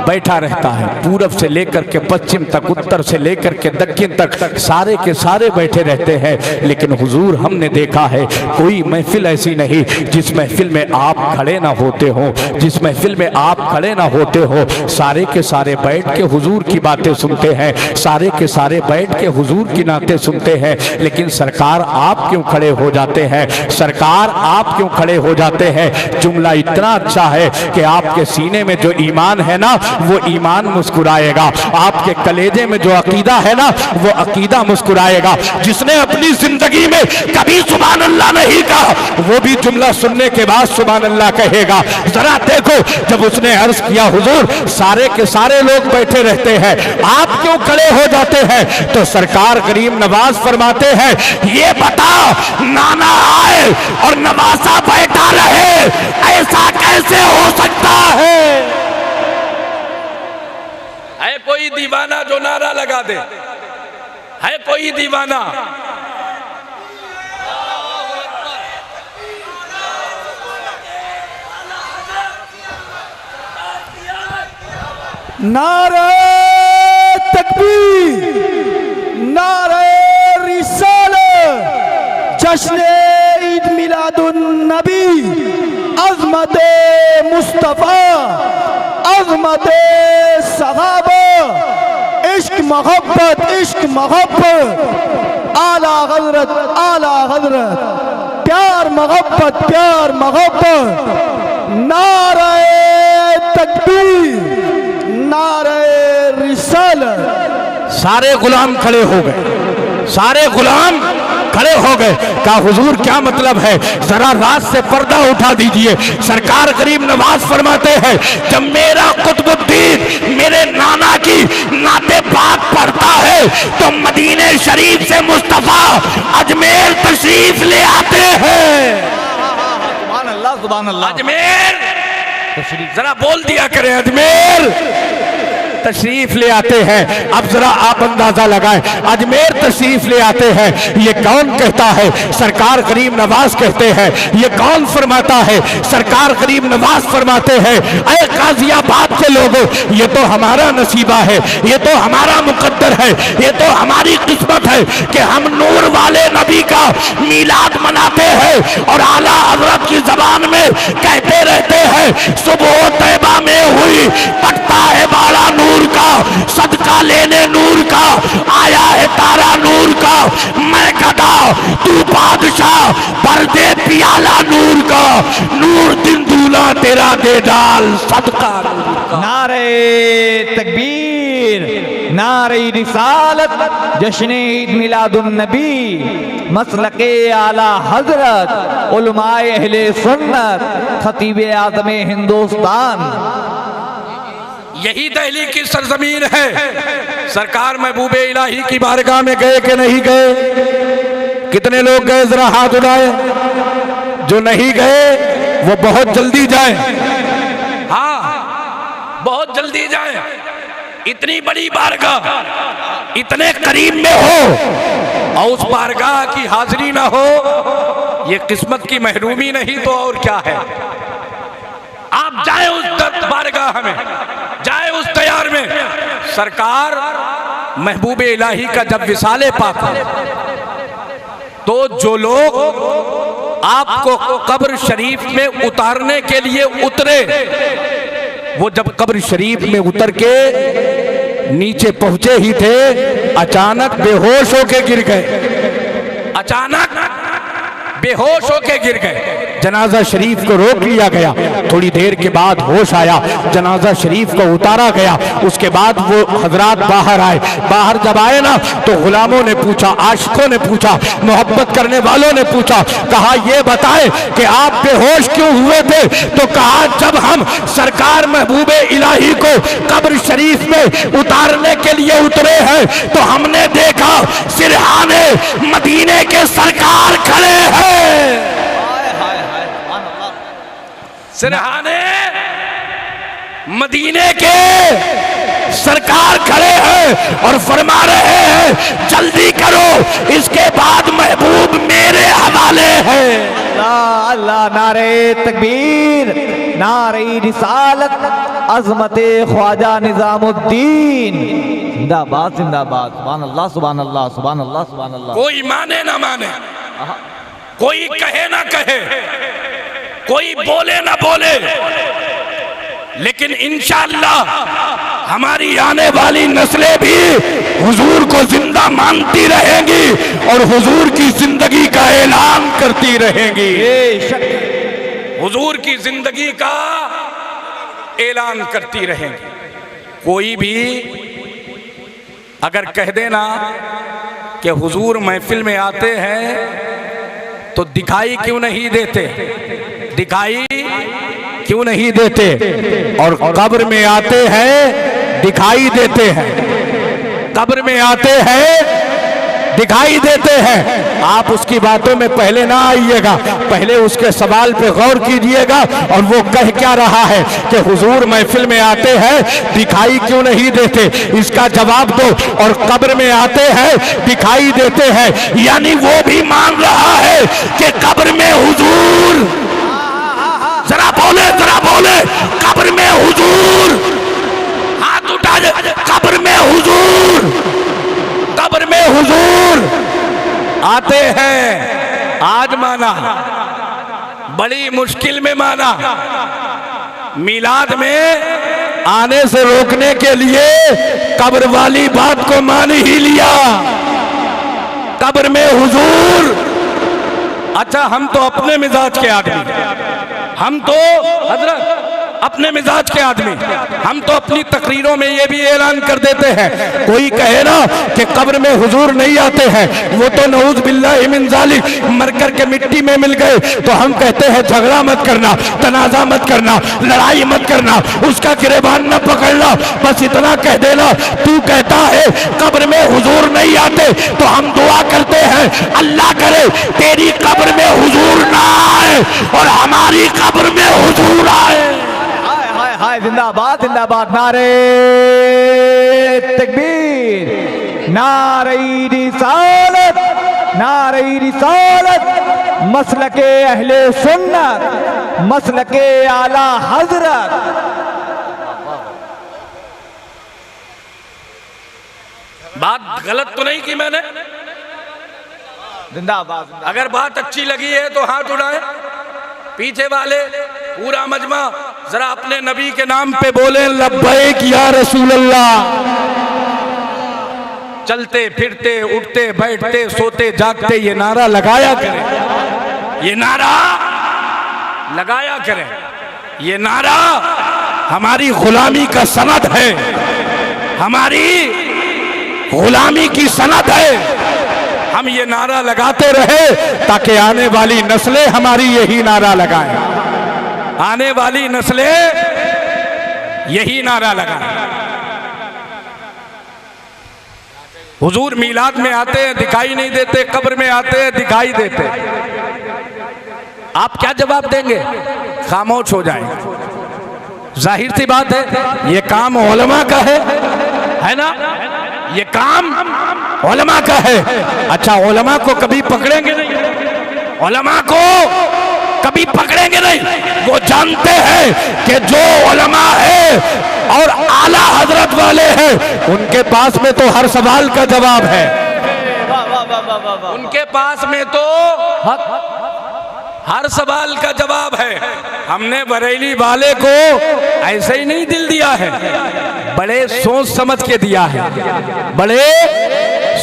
बैठा रहता है, पूरब से लेकर के पश्चिम तक, उत्तर से लेकर के दक्षिण तक सारे के सारे बैठे रहते हैं, लेकिन हुजूर हमने देखा है कोई महफिल ऐसी नहीं जिस महफिल में आप खड़े ना होते हो, जिस महफिल में आप खड़े ना होते हो। सारे के सारे बैठ के हुजूर की बातें सुनते हैं, सारे के सारे बैठ के हुजूर की नाते सुनते हैं, लेकिन सरकार आप क्यों खड़े हो जाते हैं, सरकार आप क्यों खड़े हो जाते हैं। जुमला इतना अच्छा है कि आपके सीने में जो ईमान है ना वो ईमान मुस्कुराएगा, आपके कलेजे में जो अकीदा है ना वो अकीदा मुस्कुराएगा। जिसने अपनी जिंदगी में कभी सुभान अल्लाह नहीं कहा वो भी जुमला सुनने के बाद सुभान अल्लाह कहेगा। जरा देखो, जब उसने अर्ज किया हुजूर सारे के सारे लोग बैठे रहते हैं, आप क्यों खड़े हो जाते हैं, तो सरकार गरीब नवाज फरमाते हैं, ये बता नाना आए और नवासा बैठा रहे, ऐसा कैसे हो सकता है। है कोई दीवाना जो नारा लगा दे, है कोई दीवाना। नारे तकबीर, नारे रिसालत, जश्न ईद मिलादुन नबी, अज़मत मुस्तफ़ा, अज़मत सहाबा, इश्क मोहब्बत, इश्क मोहब्बत, आला हज़रत, आला हज़रत, प्यार मोहब्बत, प्यार मोहब्बत। नारे तकबीर, नारे रिसालत। सारे गुलाम खड़े हो गए, सारे गुलाम खड़े हो गए। कहा हुजूर क्या मतलब है, जरा रात से पर्दा उठा दीजिए। सरकार गरीब नवाज फरमाते हैं, जब मेरा कुतुबुद्दीन मेरे नाना की नाते पाक पढ़ता है तो मदीने शरीफ से मुस्तफा अजमेर तशरीफ ले आते हैं। सुभान अल्लाह, सुभान अल्लाह। अजमेर जरा बोल दिया करें, अजमेर तशरीफ ले आते हैं। अब जरा आप अंदाजा लगाएं, अजमेर तशरीफ ले आते हैं, ये कौन कहता है, सरकार गरीब नवाज कहते हैं। ये कौन फरमाता है, सरकार गरीब नवाज फरमाते हैं, ऐ गाजियाबाद के लोगों, ये तो हमारा नसीबा है, ये तो हमारा मुकद्दर है, ये तो हमारी किस्मत है कि हम नूर वाले नबी का मीलाद मनाते हैं और आला हजरत की जबान में कहते रहते हैं, सुबह तैबा में हुई पटता है बाला नूर का, सदका लेने नूर का, आया है तारा नूर का, मैं गदा तू बादशाह, भर दे पियाला नूर का, नूर दिन दूल्हा तेरा दे डाल सदका नूर का। नारे तकबीर, नारे रिसालत, जश्न ईद मिलादुन नबी, मसलके आला हजरत, उलमाए अहले सुन्नत, खतीबे आज़म हिंदुस्तान। यही दिल्ली की सरजमीन है। सरकार महबूबे इलाही की बारगाह में गए कि नहीं गए? कितने लोग गए, जरा हाथ उठाए। जो नहीं गए वो बहुत जल्दी जाए, हाँ बहुत जल्दी जाए। इतनी बड़ी बारगाह इतने करीब में हो और उस बारगाह की हाजिरी ना हो, ये किस्मत की महरूमी नहीं तो और क्या है। आप जाए उस बारगाह में, जाए उस तैयार में। सरकार महबूबे इलाही का जब विसाले पाक तो जो लोग आपको कब्र शरीफ में उतारने के लिए उतरे, वो जब कब्र शरीफ में उतर के नीचे पहुंचे ही थे, अचानक बेहोश होके गिर गए। अचानक बेहोश होके गिर गए। जनाजा शरीफ को रोक लिया गया। थोड़ी देर के बाद होश आया, जनाजा शरीफ को उतारा गया। उसके बाद वो हजरात बाहर आए। बाहर जब आए ना तो गुलामों ने पूछा, आशिकों ने पूछा, मोहब्बत करने वालों ने पूछा, कहा ये बताए कि आप बेहोश क्यों हुए थे? तो कहा जब हम सरकार महबूबे इलाही को कब्र शरीफ में उतारने के लिए उतरे हैं तो हमने देखा सिरहाने मदीने के सरकार खड़े हैं। सिरहाने मदीने के सरकार खड़े हैं और फरमा रहे हैं जल्दी करो, इसके बाद महबूब मेरे हवाले है। अल्लाह अल्लाह, नारे तकबीर, नारे रिसालत, अजमते ख्वाजा निजामुद्दीन, जिंदाबाद जिंदाबाद, सुभान अल्लाह सुभान अल्लाह सुभान अल्लाह सुभान अल्लाह। कोई माने ना माने, कोई कहे ना कहे, कोई बोले ना बोले, लेकिन इंशाअल्लाह हमारी आने वाली नस्लें भी हुजूर को जिंदा मानती रहेंगी और हुजूर की जिंदगी का ऐलान करती रहेंगी। हुजूर की जिंदगी का ऐलान करती रहेंगी। कोई भी अगर कह देना कि हुजूर महफिल में आते हैं तो दिखाई क्यों नहीं देते, दिखाई क्यों नहीं देते, और कब्र में आते हैं दिखाई देते हैं, कब्र में आते हैं दिखाई देते हैं। आप उसकी बातों में पहले ना आइएगा, पहले उसके सवाल पे गौर कीजिएगा और वो कह क्या रहा है कि हुजूर महफिल में आते हैं दिखाई क्यों नहीं देते, इसका जवाब दो। और कब्र में आते हैं दिखाई देते हैं, यानी वो भी मान रहा है कि कब्र में हुजूर, जरा बोले कब्र में हुजूर, हाथ उठा दे, कब्र में हुजूर, कब्र में हुजूर आते हैं। आज माना, बड़ी मुश्किल में माना, मिलाद में आने से रोकने के लिए कब्र वाली बात को मान ही लिया। कब्र में हुजूर, अच्छा हम तो अपने मिजाज के आदमी, हम तो हजरत अपने मिजाज के आदमी, हम तो अपनी तकरीरों में ये भी ऐलान कर देते हैं, कोई कहे ना कि कब्र में हुजूर नहीं आते हैं, वो तो नऊज बिल्लाहि मिन जालिक मर कर के मिट्टी में मिल गए, तो हम कहते हैं झगड़ा मत करना, तनाजा मत करना, लड़ाई मत करना, उसका गिरेबान न पकड़ना, बस इतना कह देना। तू कहता है कब्र में हुजूर नहीं आते, तो हम दुआ करते हैं अल्लाह करे तेरी कब्र में हुजूर ना आए और हमारी कब्र में हुजूर आए। हाय जिंदाबाद जिंदाबाद, नारे तकबीर, नारे रिसालत, नारे रिसालत, मसलके अहले सुन्नत, मसलके आला हजरत। बात गलत तो नहीं की मैंने? जिंदाबाद। अगर बात अच्छी लगी है तो हाथ उठाएं। पीछे वाले पूरा मजमा जरा अपने नबी के नाम पे बोले लब्बैक या रसूल अल्लाह। चलते फिरते उठते बैठते सोते जागते ये नारा लगाया करें, ये नारा लगाया करें। ये नारा हमारी गुलामी का सनद है, हमारी गुलामी की सनद है। हम ये नारा लगाते रहे ताकि आने वाली नस्लें हमारी यही नारा लगाएं, आने वाली नस्लें यही नारा लगाएं। हुजूर मीलाद में आते हैं दिखाई नहीं देते, कब्र में आते हैं दिखाई देते। आप क्या जवाब देंगे? खामोश हो जाएं। जाहिर सी बात है ये काम उलमा का है ना, ये काम उलमा का है। अच्छा उलमा को कभी पकड़ेंगे नहीं, उलमा को कभी पकड़ेंगे नहीं। वो जानते हैं कि जो उलमा है और आला हजरत वाले हैं उनके पास में तो हर सवाल का जवाब है, उनके पास में तो हर सवाल का जवाब है। हमने बरेली वाले को ऐसे ही नहीं दिल दिया है, बड़े सोच समझ के दिया है, बड़े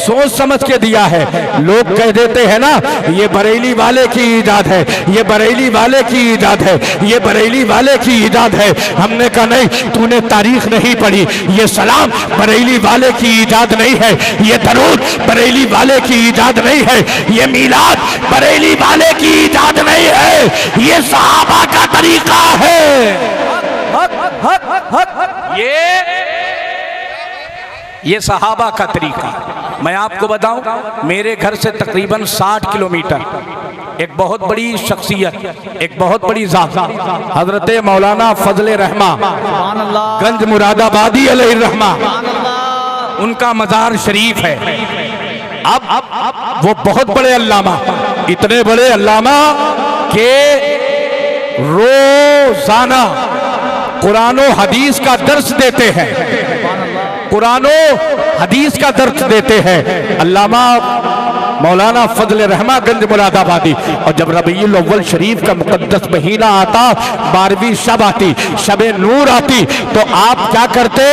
सोच समझ के दिया है। लोग कह देते हैं ना ये बरेली वाले की इजाद है, ये बरेली वाले की इजाद है, ये बरेली वाले की इजाद है। हमने कहा नहीं, तूने तारीख नहीं पढ़ी। ये सलाम बरेली वाले की इजाद नहीं है, ये दरूद बरेली वाले की इजाद नहीं है, ये मीलाद बरेली वाले की इजाद नहीं है, ये सहाबा का तरीका है। ये सहाबा का तरीका। मैं आपको बताऊं, मेरे घर से तकरीबन 60 किलोमीटर एक बहुत बड़ी शख्सियत, एक बहुत बड़ी जात, हजरत मौलाना फजले रहमा गंज मुरादाबादी अलैहिर्रहमा, उनका मज़ार शरीफ है। अब वो बहुत बड़े अल्लामा, इतने बड़े अल्लामा के रोजाना कुरान और हदीस का दर्स देते हैं, कुरान और हदीस का दर्स देते हैं अल्लामा मौलाना फजल रहमा गंज मुरादाबादी। और जब रबीउल अव्वल शरीफ का मुकद्दस महीना आता, 12वीं शब आती, शबे नूर आती, तो आप क्या करते?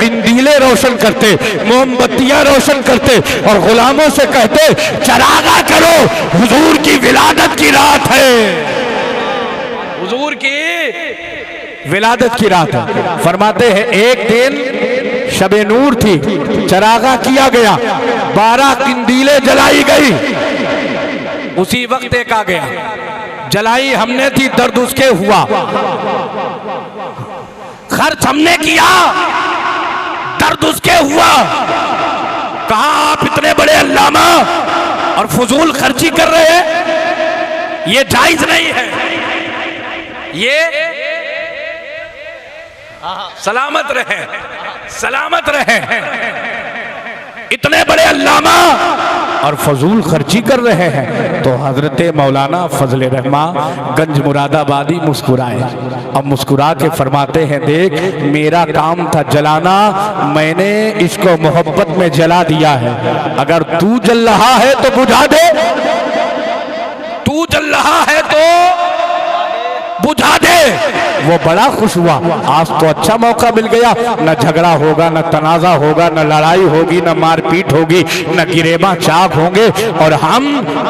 इंदीले रोशन करते, मोमबत्तियां रोशन करते और गुलामों से कहते चरागा करो, हुजूर की विलादत की रात है, हुजूर की विलादत की रात है। फरमाते हैं एक दिन शबे नूर थी, चरागा किया गया, 12 किंदीलें जलाई गई। उसी वक्त एक आ गया, जलाई हमने थी, दर्द उसके हुआ, खर्च हमने किया, दर्द उसके हुआ। कहा आप इतने बड़े अल्लामा और फजूल खर्ची कर रहे हैं, ये जायज नहीं है। ये सलामत रहे, सलामत रहे, इतने बड़े अल्लामा और फजूल खर्ची कर रहे हैं। तो हजरत मौलाना फजल रहमा गंज मुरादाबादी मुस्कुराए और मुस्कुरा के फरमाते हैं देख मेरा काम था जलाना, मैंने इसको मोहब्बत में जला दिया है, अगर तू जल रहा है तो बुझा दे, तू जल रहा है तो बुझा दे। वो बड़ा खुश हुआ, आज तो अच्छा मौका मिल गया, न झगड़ा होगा, न तनाजा होगा, न लड़ाई होगी, न मारपीट होगी, न गिरेबा चाक होंगे और हम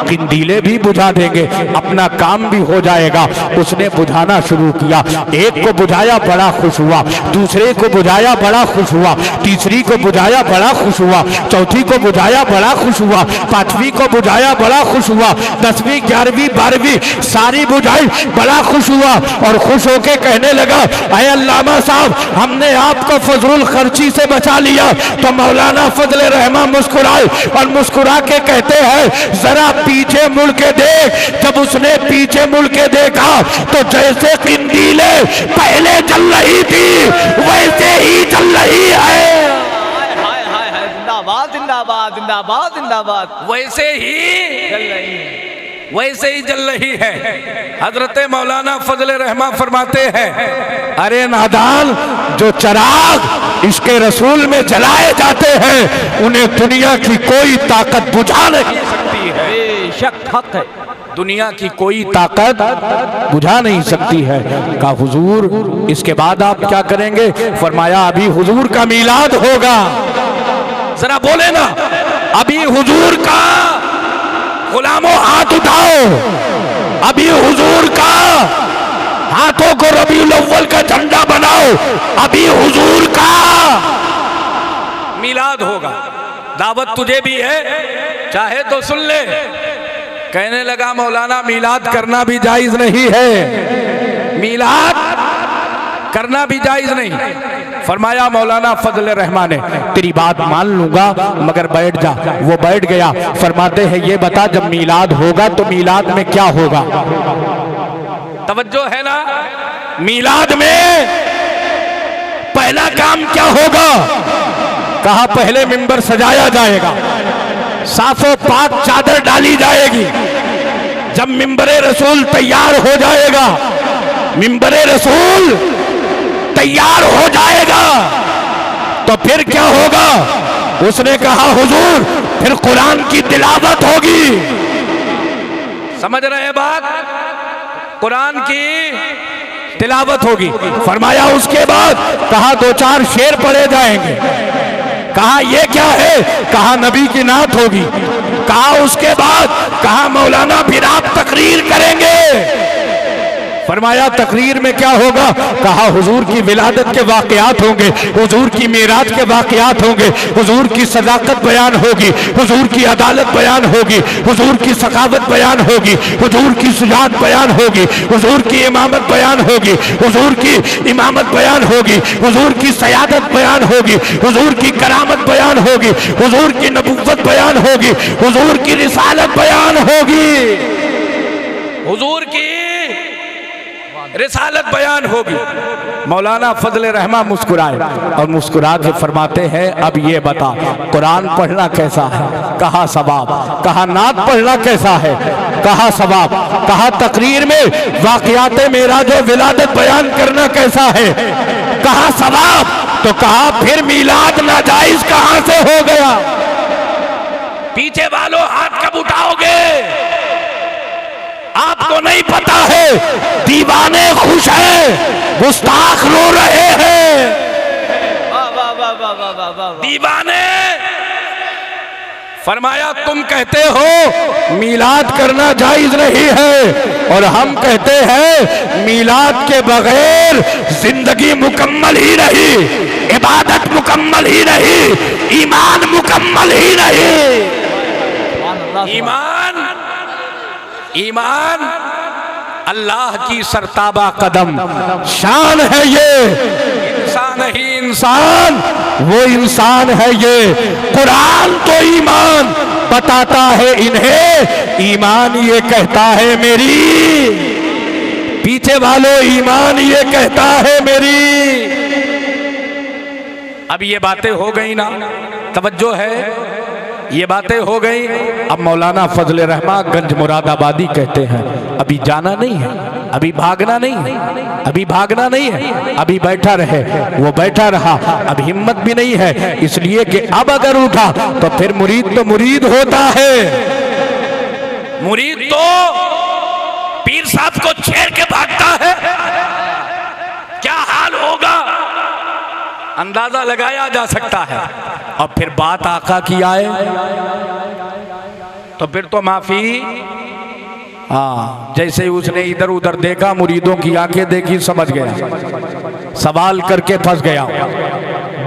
किंदीले भी बुझा देंगे, अपना काम भी हो जाएगा। उसने बुझाना शुरू किया, एक को बुझाया बड़ा खुश हुआ, दूसरे को बुझाया बड़ा खुश हुआ, तीसरी को बुझाया बड़ा खुश हुआ, चौथी को बुझाया बड़ा खुश हुआ, पांचवी को बुझाया बड़ा खुश हुआ, 10वीं 11वीं 12वीं सारी बुझाई, बड़ा खुश हुआ और खुश होके कहने लगा अय अल्लामा साहब हमने आपको फजूल खर्ची से बचा लिया। तो मौलाना फजल रहमा मुस्कुराए और मुस्कुरा के कहते हैं जरा पीछे मुड़ के देख। जब उसने पीछे मुड़ के देखा तो जैसे किंदीले पहले जल रही थी वैसे ही जल रही है। जिंदाबाद जिंदाबाद जिंदाबाद जिंदाबाद, वैसे ही चल रही है, वैसे ही जल रही है। हजरत मौलाना फजल रहमा फरमाते हैं अरे नादान, जो चराग इसके रसूल में जलाए जाते हैं उन्हें दुनिया की कोई ताकत बुझा नहीं सकती है। बेशक हक है, दुनिया की कोई ताकत बुझा नहीं सकती है। का हुजूर इसके बाद आप क्या करेंगे? फरमाया अभी हुजूर का मीलाद होगा। जरा बोले ना, अभी हुजूर का, गुलामों हाथ उठाओ, अभी हुजूर का, हाथों को रबीउल अव्वल का झंडा बनाओ, अभी हुजूर का मिलाद होगा। दावत तुझे भी है, चाहे तो सुन ले। कहने लगा मौलाना मिलाद करना भी जायज नहीं है, मिलाद करना भी जायज नहीं। फरमाया मौलाना फजल रहमान ने तेरी बात मान लूंगा मगर बैठ जा। वो बैठ गया। फरमाते हैं ये बता जब मीलाद होगा तो मीलाद में क्या होगा? तवज्जो है ना? मीलाद में पहला काम क्या होगा? कहा पहले मिंबर सजाया जाएगा, साफो पाक चादर डाली जाएगी। जब मिंबरे रसूल तैयार हो जाएगा, मिंबरे रसूल तैयार हो जाएगा तो फिर क्या होगा? उसने कहा हुजूर फिर कुरान की तिलावत होगी। समझ रहे बात? कुरान की तिलावत होगी। फरमाया उसके बाद कहा 2-4 शेर पढ़े जाएंगे। कहा ये क्या है? कहा नबी की नात होगी। कहा उसके बाद, कहा मौलाना फिर आप तकरीर करेंगे। फरमाया तकरीर में क्या होगा? कहा हुजूर की विलादत के वाकयात होंगे, हुजूर की मेराज के वाकयात होंगे, हुजूर की सदाकत बयान होगी, हुजूर की अदालत बयान होगी, हुजूर की सखावत बयान होगी, हुजूर की सुजात बयान होगी, हुजूर की इमामत बयान होगी, हुजूर की इमामत बयान होगी, हुजूर की सयादत बयान होगी, हुजूर की करामत बयान होगी, हुजूर की नबुव्वत बयान होगी, हुजूर की रिसालत बयान होगी, हुजूर की रिसालत बयान होगी। मौलाना फजले रहमा मुस्कुराए और मुस्कुरा के फरमाते हैं अब ये बता कुरान पढ़ना कैसा है? कहा सवाब। कहा नात पढ़ना कैसा है? कहा सवाब। कहा तकरीर में वाकयाते मेराज विलादत बयान करना कैसा है? कहा सवाब। तो कहा फिर मीलाद नाजायज कहां से हो गया? पीछे वालों हाथ कब उठाओगे? आपको नहीं पता है, दीवाने खुश हैं, गुस्ताख रो रहे हैं। दीवाने फरमाया तुम कहते हो मीलाद करना जायज नहीं है और हम कहते हैं मीलाद के बगैर जिंदगी मुकम्मल ही नहीं, इबादत मुकम्मल ही नहीं, ईमान मुकम्मल ही नहीं। ईमान अल्लाह की सरताबा कदम शान है ये। इंसान ही इंसान, वो इंसान है ये। कुरान तो ईमान बताता है इन्हें, ईमान ये कहता है मेरी। पीछे वालों ईमान ये कहता है मेरी। अब ये बातें हो गई ना, तवज्जो है, ये बातें हो गई। अब मौलाना फजले रहमा गंज मुरादाबादी कहते हैं अभी जाना नहीं है, अभी भागना नहीं है, अभी भागना नहीं है, अभी बैठा रहे। वो बैठा रहा, अब हिम्मत भी नहीं है, इसलिए कि अब अगर उठा तो फिर मुरीद तो मुरीद होता है। मुरीद तो पीर साहब को छेड़ के भागता है। क्या हाल होगा अंदाजा लगाया जा सकता है। अब फिर बात आका की आए तो फिर तो माफी। हाँ, जैसे उसने इधर उधर देखा, मुरीदों की आंखें देखी, समझ गया, सवाल करके फंस गया।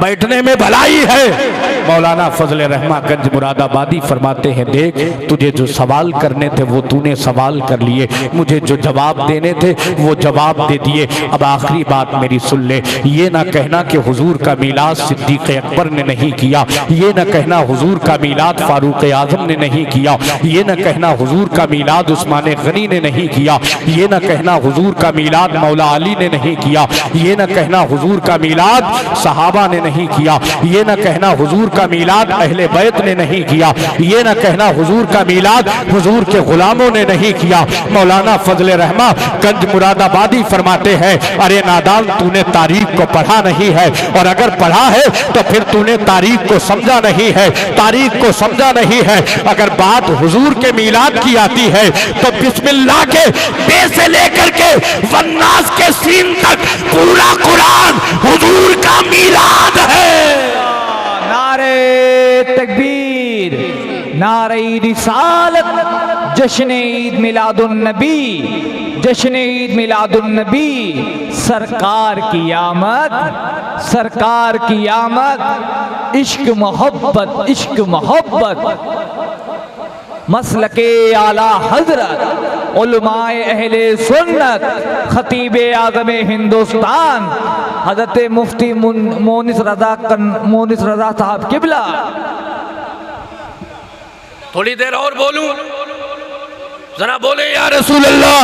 बैठने में भलाई है। मौलाना फजले रहमा गंज मुरादाबादी फरमाते हैं देख तुझे जो सवाल करने थे वो तूने सवाल कर लिए, मुझे जो जवाब देने थे वो जवाब दे दिए। अब आखिरी बात मेरी सुन ले, ये ना कहना कि हुजूर का मीलाद सिद्दीक अकबर ने नहीं किया, ये ना कहना हुजूर का मीलाद फारूक आजम ने नहीं किया, ये ना कहना हुजूर का मीलाद उस्मान गनी ने नहीं किया, ये ना कहना हुजूर का मीलाद मौला अली ने नहीं किया, ये ना कहना हुजूर का मीलाद सहाबा ने नहीं किया, ये ना कहना हुजूर का मीलाद अहले बैत ने नहीं किया, ये ना कहना हुजूर का मीलाद हुजूर के गुलामों ने नहीं किया। मौलाना फजले रहमा गंज मुरादाबादी फरमाते हैं अरे नादान, तूने तारीख को पढ़ा नहीं है, और अगर पढ़ा है तो फिर तूने तारीख को समझा नहीं है, तारीख को समझा नहीं है। अगर बात हुजूर के मीलाद की आती है तो बिस्मिल्लाह के बे से लेकर के वन्नास के सीन तक पूरा कुरान हुजूर का मीलाद है। नारे तकबीर, नारे रिसालत, जश्न ईद मिलादुन नबी, जश्न ईद मिलादुन नबी। सरकार की आमद, सरकार की आमद, इश्क मोहब्बत, इश्क मोहब्बत। मसलके आला हजरत, उलमाए अहले सुन्नत, खतीबे आज़म हिंदुस्तान हजरत मुफ्ती मोनिस रजा साहब किबला। थोड़ी देर और बोलूं, जरा बोले या रसूल अल्लाह।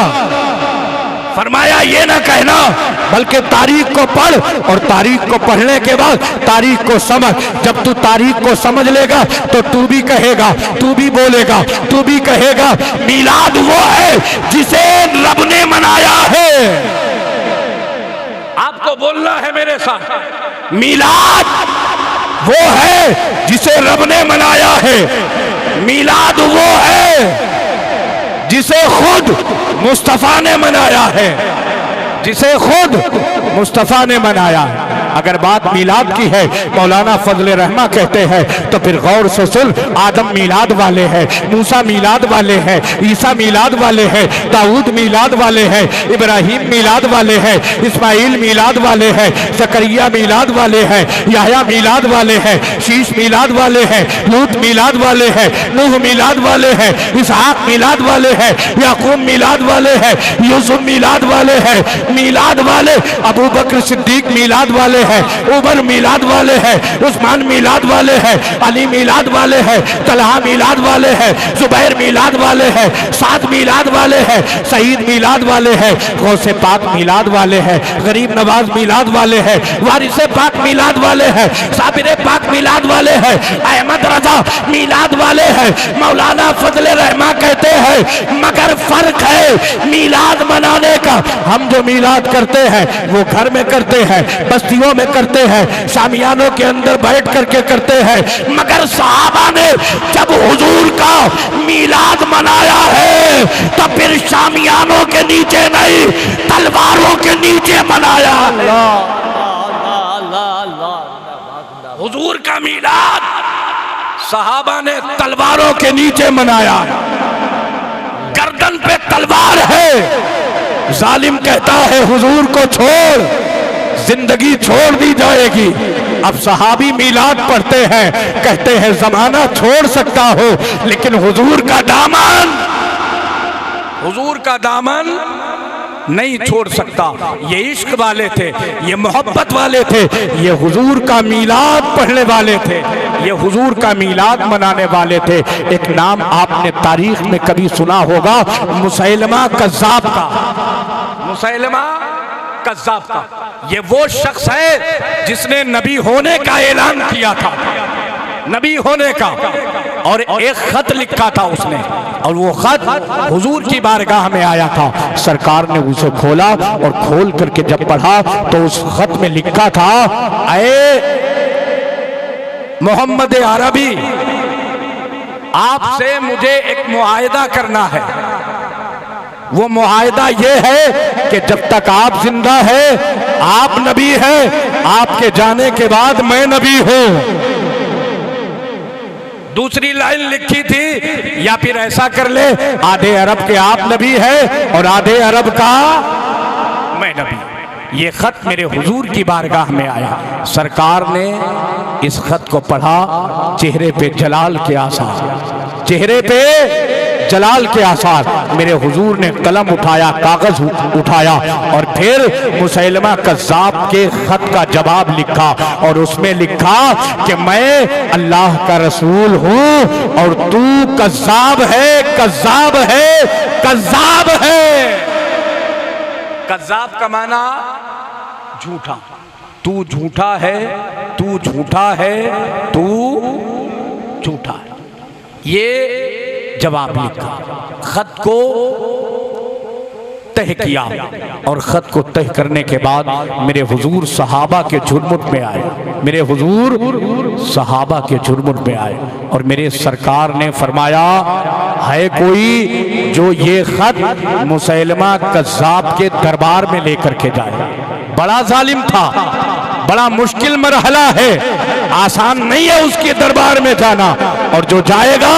फरमाया ये ना कहना बल्कि तारीख को पढ़, और तारीख को पढ़ने के बाद तारीख को समझ। जब तू तारीख को समझ लेगा तो तू भी कहेगा, तू भी बोलेगा, तू भी कहेगा मीलाद वो है जिसे रब ने मनाया है। आपको बोलना है मेरे साथ, मीलाद वो है जिसे रब ने मनाया है। मीलाद वो है जिसे खुद मुस्तफा ने मनाया है, जिसे खुद मुस्तफा ने मनाया है। अगर बात मीलाद की है, मौलाना फजल रहमा कहते हैं तो फिर गौर से सुन। आदम मीलाद वाले हैं, मूसा मीलाद वाले हैं, ईसा मीलाद वाले हैं, दाऊद मीलाद वाले हैं, इब्राहिम मीलाद वाले हैं, इस्माइल मीलाद वाले हैं, जकरिया मीलाद वाले हैं, याह्या मीलाद वाले हैं, शीश मीलाद वाले हैं, लूत मीलाद वाले हैं, नूह मीलाद वाले हैं, इसहाक मीलाद वाले हैं, याकूब मीलाद वाले हैं, यूसुफ मीलाद वाले हैं, मीलाद वाले अबू बकर सिद्दीक मीलाद वाले हैं, उमर मीलाद वाले हैं, उस्मान मीलाद वाले हैं, अली मीलाद वाले हैं, तलहा मीलाद वाले हैं, जुबैर मीलाद वाले हैं, साद मीलाद वाले हैं, सईद मीलाद वाले हैं, गौसे पाक मीलाद वाले हैं, गरीब नवाज मीलाद वाले हैं, वारिसे पाक मीलाद वाले हैं, साबिरे पाक मीलाद वाले हैं, अहमद रजा मीलाद वाले हैं। मौलाना फजल रहमा कहते हैं मगर फर्क है मीलाद मनाने का। हम जो मीलाद करते हैं वो घर में करते हैं, बस्तियों में करते हैं, शामियानों के अंदर बैठ करके करते हैं, मगर सहाबा ने जब हुजूर का मीलाद मनाया है तो फिर शामियानों के नीचे नहीं, तलवारों के नीचे मनाया। हुजूर का मीलाद सहाबा ने तलवारों के नीचे मनाया। गर्दन पे तलवार है, जालिम कहता है हुजूर को छोड़, जिंदगी छोड़ दी जाएगी। अब सहाबी मीलाद पढ़ते हैं, कहते हैं जमाना छोड़ सकता हो लेकिन हुजूर का दामन, हुजूर का दामन नहीं छोड़ सकता। ये इश्क वाले थे, ये मोहब्बत वाले थे, ये हुजूर का मीलाद पढ़ने वाले थे, ये हुजूर का मीलाद मनाने वाले थे। एक नाम आपने तारीख में कभी सुना होगा, मुसैलमा कज़्ज़ाब का। मुसैलमा कज़्ज़ाब का ये वो शख्स है जिसने नबी होने का ऐलान किया था, नबी होने का, और एक खत लिखा था उसने, और वो खत हुजूर की बारगाह में आया था। सरकार ने उसे खोला और खोल करके जब पढ़ा तो उस खत में लिखा था, ऐ मोहम्मद अरबी, आपसे मुझे एक मुआहिदा करना है। वो मुआहिदा ये है कि जब तक आप जिंदा है आप नबी हैं, आपके जाने के बाद मैं नबी हूं। दूसरी लाइन लिखी थी, या फिर ऐसा कर ले, आधे अरब के आप नबी हैं और आधे अरब का मैं नबी। ये खत मेरे हुजूर की बारगाह में आया। सरकार ने इस खत को पढ़ा, चेहरे पे जलाल के आसार, चेहरे पे जलाल के आसार। मेरे हुजूर ने कलम उठाया, कागज उठाया और फिर मुसैलमा कज़्ज़ाब के खत का जवाब लिखा, और उसमें लिखा कि मैं अल्लाह का रसूल हूं और तू कज़्ज़ाब है, कज़्ज़ाब है, कज़्ज़ाब है। कज़्ज़ाब का माना झूठा, तू झूठा है, तू झूठा है, तू झूठा है। ये जवाब लिखा, खत को तह किया, और खत को तह करने के बाद मेरे हुजूर सहाबा के झुरमुट में आए, मेरे हुजूर सहाबा के झुरमुट में आए, और मेरे सरकार ने फरमाया, है कोई जो ये खत मुसैलमा कज़्ज़ाब के दरबार में लेकर के जाए। बड़ा जालिम था, बड़ा मुश्किल मरहला है, आसान नहीं है उसके दरबार में जाना, और जो जाएगा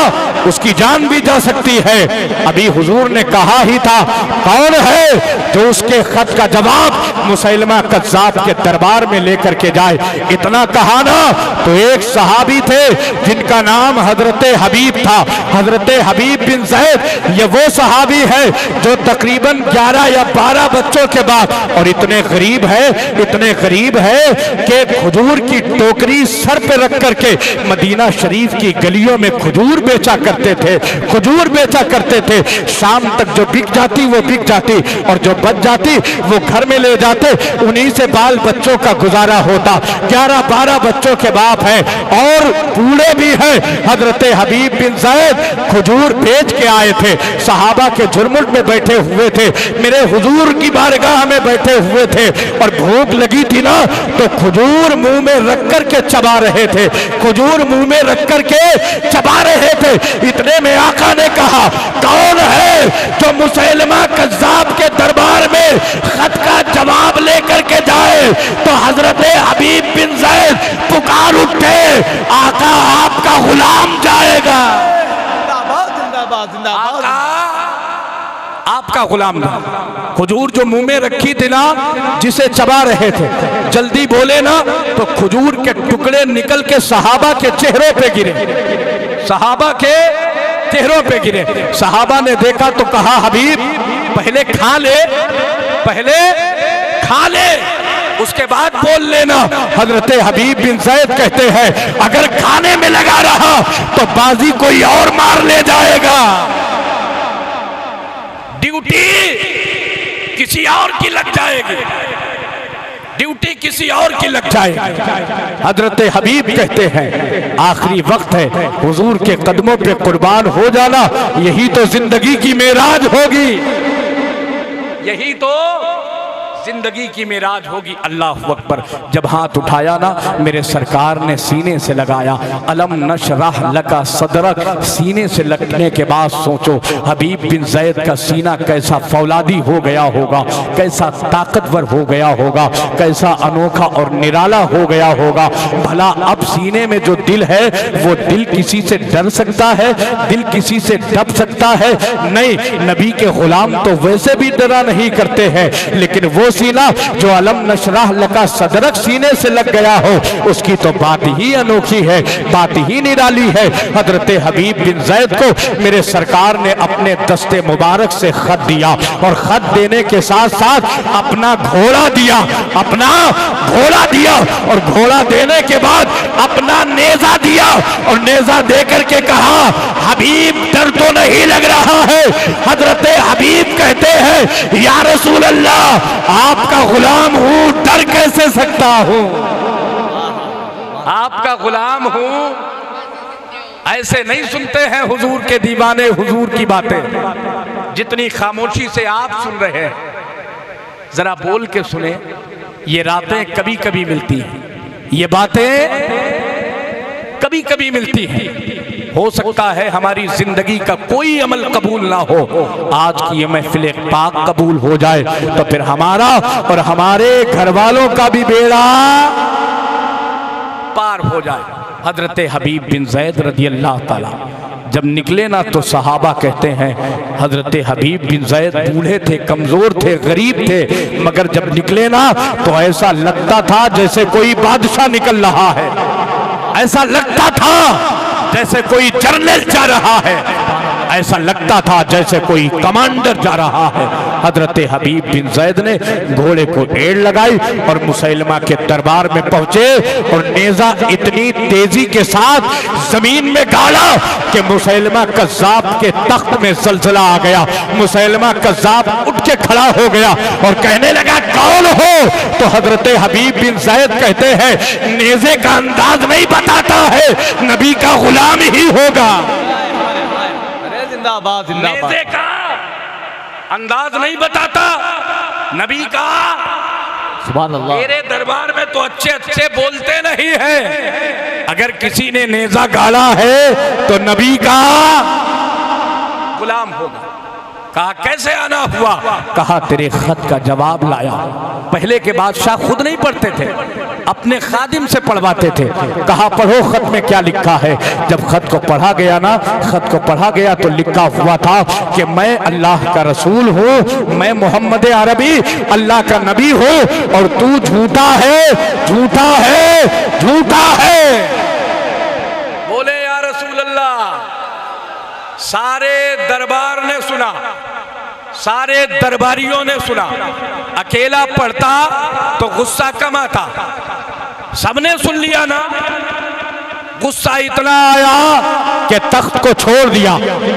उसकी जान भी जा सकती है। अभी हुजूर ने कहा ही था, कौन है जो उसके खत का जवाब मुसैलमा कज़्ज़ाब के दरबार में लेकर के जाए। इतना कहा ना तो एक सहाबी थे जिनका नाम हजरत हबीब था, हजरत हबीब बिन ज़ैद। ये वो सहाबी है जो तकरीबन 11 या 12 बच्चों के बाद, और इतने गरीब है, इतने गरीब है कि खजूर की टोकरी सर पे रख करके मदीना शरीफ की गलियों में खजूर बेचा करते थे, खजूर बेचा करते थे। शाम तक जो बिक जाती वो बिक जाती, और जो बच जाती वो घर में ले जाते, उन्हीं से बाल बच्चों का गुजारा होता। 11-12 बच्चों के बाप है और बूढ़े भी हैं। हजरत हबीब बिन ज़ैद खजूर बेच के आए थे, सहाबा के झुरमुट में बैठे हुए थे, मेरे हुजूर की बारगाह में बैठे हुए थे, और भूख लगी थी ना तो खजूर मुंह में रख करके चबा रहे थे, खजूर मुंह में रख करके चबा रहे थे। इतने में आका ने कहा, कौन है जो मुसैलमा कज़्ज़ाब के दरबार में खत का जवाब लेकर के जाए। तो हजरत हबीब बिन जैद पुकार उठे, आका आपका गुलाम जाएगा। जिंदाबाद जिंदाबाद जिंदाबाद। आपका गुलाम था। खजूर जो मुंह में रखी थी ना, जिसे चबा रहे थे, जल्दी बोले ना तो खजूर के टुकड़े निकल के सहाबा के चेहरों पे गिरे, सहाबा के चेहरों पे गिरे। सहाबा ने देखा तो कहा, हबीब पहले खा ले, पहले खा ले, उसके बाद बोल लेना। हजरत हबीब बिन जैद कहते हैं, अगर खाने में लगा रहा तो बाजी कोई और मार ले जाएगा, ड्यूटी किसी और की लग जाएगी, ड्यूटी किसी और की लग जाएगी। हजरत हबीब कहते हैं, आखिरी वक्त है, हुजूर के कदमों पे कुर्बान हो जाना, यही तो जिंदगी की मेराज होगी, यही तो जिंदगी की मेराज होगी। अल्लाह अकबर। जब हाथ उठाया ना, मेरे सरकार ने सीने से लगाया, अलम नशरह लका सदरक। सीने से लगने के बाद सोचो हबीब बिन जैद का सीना कैसा फौलादी हो गया होगा, कैसा ताकतवर हो गया होगा, कैसा अनोखा और निराला हो गया होगा। भला अब सीने में जो दिल है, वो दिल किसी से डर सकता है, दिल किसी से डर सकता है? नहीं, नबी के गुलाम तो वैसे भी डरा नहीं करते हैं, लेकिन वो सीना जो अलम नशरह लका सदरक सीने से लग गया हो, उसकी तो बात ही अनोखी है, बात ही निराली है। हजरत हबीब बिन जैद को मेरे सरकार ने अपने दस्ते मुबारक से खत दिया, और खत देने के साथ साथ अपना घोड़ा दिया, अपना घोड़ा दिया, और घोड़ा देने के बाद अपना नेजा दिया, और नेजा देकर के कहा, हबीब डर तो नहीं लग रहा है? हजरत हबीब कहते हैं, या रसूल अल्लाह, आपका गुलाम हूं, डर कैसे सकता हूं? आपका गुलाम हूं। ऐसे नहीं सुनते हैं हुजूर के दीवाने हुजूर की बातें, जितनी खामोशी से आप सुन रहे हैं, जरा बोल के सुने। ये रातें कभी कभी मिलती हैं, ये बातें कभी कभी मिलती हैं। हो सकता है हमारी जिंदगी का कोई अमल कबूल ना हो, आज की ये महफिल पाक कबूल हो जाए तो फिर हमारा और हमारे घर वालों का भी बेड़ा पार हो जाए। हजरत हबीब बिन जैद रदी अल्लाह ताला जब निकले ना, तो सहाबा कहते हैं, हजरत हबीब बिन जैद बूढ़े थे, कमजोर थे, गरीब थे, मगर जब निकले ना तो ऐसा लगता था जैसे कोई बादशाह निकल रहा है, ऐसा लगता था जैसे कोई जर्नल जा रहा है, ऐसा लगता था जैसे कोई कमांडर जा रहा है। हजरत हबीब बिन जैद ने घोड़े को एड़ लगाई और मुसैलमा के दरबार में पहुंचे, और नेजा इतनी तेजी के साथ जमीन में गाड़ा कि मुसैलमा कज़्ज़ाब के तख्त में ज़लज़ला आ गया। मुसैलमा कज़्ज़ाब उठ के खड़ा हो गया और कहने लगा, कौन हो? तो हजरत हबीब बिन जैद कहते हैं, नेज़े का अंदाज नहीं बताता है, नबी का गुलाम ही होगा। जिंदाबाद जिंदाबाद। नेज़े का अंदाज नहीं बताता, नबी का। सुभान अल्लाह। मेरे दरबार में तो अच्छे अच्छे बोलते नहीं है, अगर किसी ने नेज़ा गाड़ा है तो नबी का गुलाम होगा। कहा, कैसे आना हुआ? कहा, तेरे खत का जवाब लाया। पहले के बादशाह खुद नहीं पढ़ते थे, अपने खादिम से पढ़वाते थे। कहा, पढ़ो खत में क्या लिखा है। जब खत को पढ़ा गया ना, खत को पढ़ा गया तो लिखा हुआ था कि मैं अल्लाह का रसूल हूँ, मैं मोहम्मद अरबी अल्लाह का नबी हूँ, और तू झूठा है, झूठा है, झूठा है। बोले या रसूल अल्लाह। सारे दरबार ने सुना, सारे दरबारियों ने सुना। अकेला पढ़ता तो गुस्सा कम आता, सबने सुन लिया ना। गुस्सा इतना आया कि तख्त को छोड़ दिया,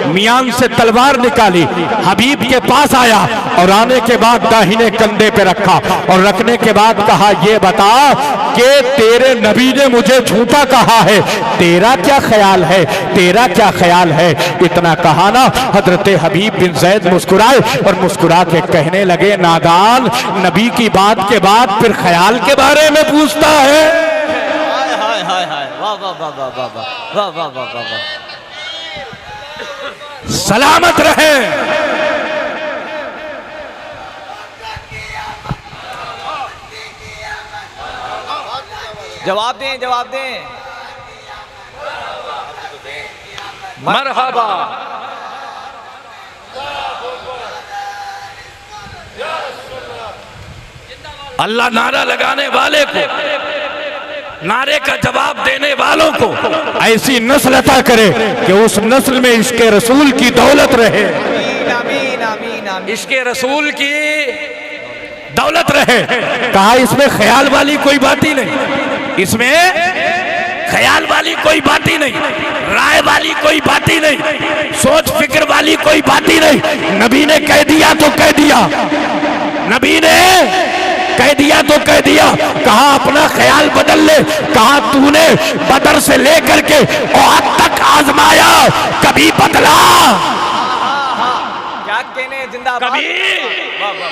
मियान से तलवार निकाली, हबीब के पास आया, और आने के बाद दाहिने कंधे पे रखा, और रखने के बाद कहा, ये बता कि तेरे नबी ने मुझे झूठा कहा है, तेरा क्या ख्याल है, तेरा क्या ख्याल है। इतना कहा ना, हजरत हबीब बिन जैद मुस्कुराए, और मुस्कुरा के कहने लगे, नादान, नबी की बात के बाद फिर ख्याल के बारे में पूछता है। सलामत रहे। जवाब दें, जवाब दें। मरहबा। अल्लाह नारा लगाने वाले को, नारे का जवाब देने वालों को ऐसी नस्ल अता करे कि उस नस्ल में इसके रसूल की दौलत रहे, आमीन आमीन आमीन आमीन। इसके रसूल की दौलत रहे। कहा इसमें ख्याल वाली कोई बात ही नहीं, इसमें ख्याल वाली कोई बात ही नहीं, राय वाली कोई बात ही नहीं, सोच फिक्र वाली कोई बात ही नहीं। नबी ने कह दिया तो कह दिया, नबी ने कह दिया तो कह दिया। कहा अपना ख्याल बदल ले, कहा तूने बदर से लेकर के ओहद तक आजमाया, कभी बदला? क्या कहने, जिंदाबाद। कभी वाह, वाह, वाह।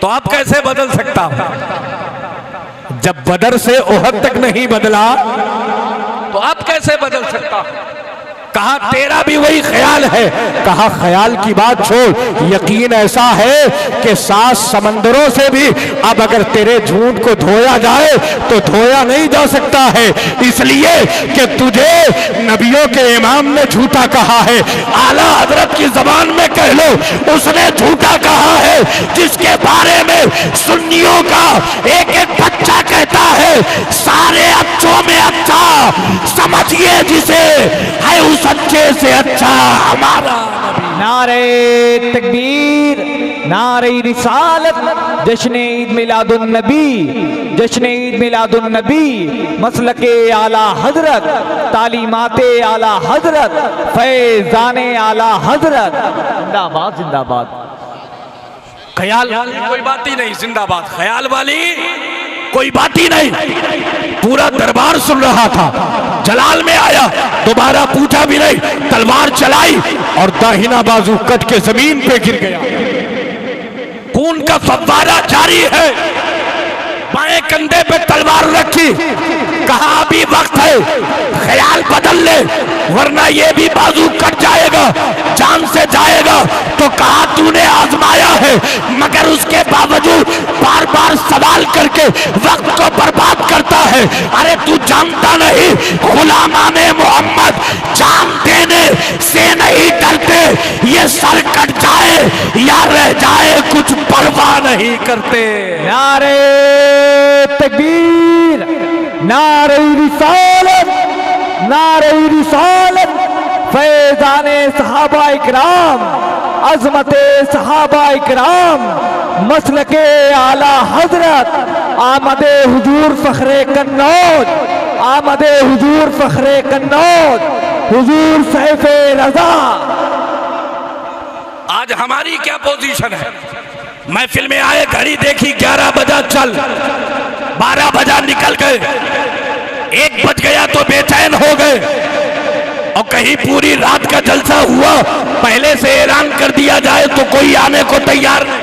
तो आप कैसे बदल सकता हूं? जब बदर से ओहद तक नहीं बदला तो आप कैसे बदल सकता हूं? कहा तेरा भी वही ख्याल है। कहा ख्याल की बात छोड़, यकीन ऐसा है कि 7 समंदरों से भी अब अगर तेरे झूठ को धोया जाए तो धोया नहीं जा सकता है, इसलिए कि तुझे नबियों के इमाम ने झूठा कहा है। आला हजरत की जबान में कह लो, उसने झूठा कहा है जिसके बारे में सुन्नियों का एक एक बच्चा कहता है सारे अच्छों में अच्छा, समझिए जिसे है उस अच्छे से अच्छा हमारा नबी। नारे तकबीर, नारे रिसालत, जश्न ईद मिलादुन नबी, जश्न ईद मिलादुन नबी, मसलके आला हजरत, तालीमाते आला हजरत, फैजाने आला हजरत। जिंदाबाद जिंदाबाद। ख्याल वाली कोई बात ही नहीं, जिंदाबाद। ख्याल वाली कोई बात ही नहीं। पूरा दरबार सुन रहा था, जलाल में आया, दोबारा पूछा भी नहीं, तलवार चलाई और दाहिना बाजू कट के जमीन पे गिर गया। खून का फव्वारा जारी है, बाएं कंधे पे तलवार रखी, कहा अभी वक्त है, ख्याल बदल ले वरना ये भी बाजू कट जाएगा, जान से जाएगा। तो कहा तूने आजमाया है, मगर उसके बावजूद बार बार सवाल करके वक्त को बर्बाद करता है। अरे तू जानता नहीं, गुलामाने मोहम्मद जान देने से नहीं डरते, ये सर कट जाए या रह जाए कुछ परवाह नहीं करते। नारे तकबीर, नारे रिसालत, नारे रिसालत, फैजाने सहाबा इकराम, अजमते सहाबा इकराम, मसलके आला हजरत, आमदे हुजूर फखरे कन्नौज, आमदे हुजूर फखरे कन्नौज, हुजूर सैफे रजा। आज हमारी क्या पोजीशन है? महफिल में आए, घड़ी देखी 11 बजा चल, 12 बजा निकल गए, 1 बज गया तो बेचैन हो गए, और कहीं पूरी रात का जलसा हुआ, पहले से ऐलान कर दिया जाए तो कोई आने को तैयार नहीं।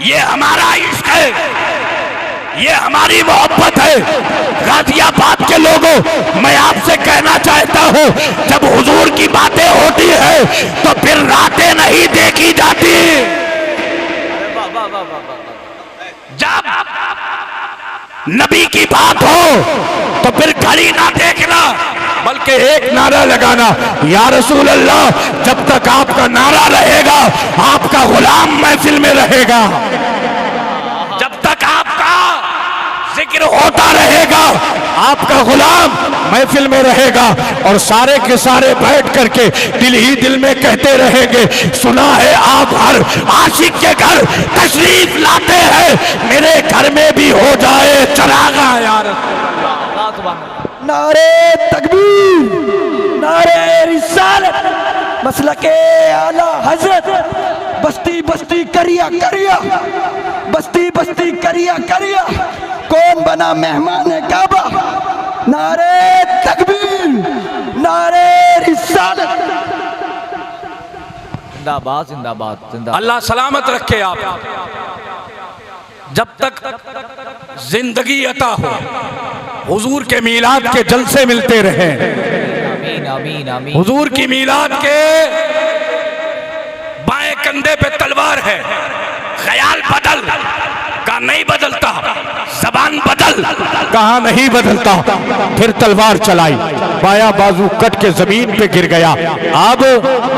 ये हमारा इश्क है, ये हमारी मोहब्बत है। गाजियाबाद के लोगों, मैं आपसे कहना चाहता हूं, जब हुजूर की बातें होती है तो फिर रातें नहीं देखी जाती। जब नबी की बात हो तो फिर घड़ी ना देखना, बल्कि एक नारा लगाना, या रसूल अल्लाह। जब तक आपका नारा रहेगा आपका गुलाम महफिल में रहेगा, जब तक आपका जिक्र होता रहेगा आपका गुलाम महफिल में रहेगा, और सारे के सारे बैठ करके दिल ही दिल में कहते रहेंगे, सुना है आप हर आशिक के घर तशरीफ लाते हैं, मेरे घर में भी हो जाए चरागा यार। नारे तकबीर, नारे रिसालत, मसलके आला हजरत, बस्ती बस्ती करिया करिया, बस्ती बस्ती करिया करिया, कौन बना मेहमान काबा। नारे तकबीर, नारे रिसालत। जिंदाबाद जिंदाबाद जिंदाबाद। अल्लाह सलामत रखे आप, जब तक जिंदगी अता हो, हुजूर के मीलाद के जलसे मिलते रहे। आमीन आमीन आमीन। हुजूर की मीलाद के बाएं कंधे पे तलवार है, ख्याल बदल का नहीं बदलता, जबान कमान बदल, कहा नहीं बदलता। फिर तलवार चलाई, बाया बाजू कट के जमीन पे गिर गया। अब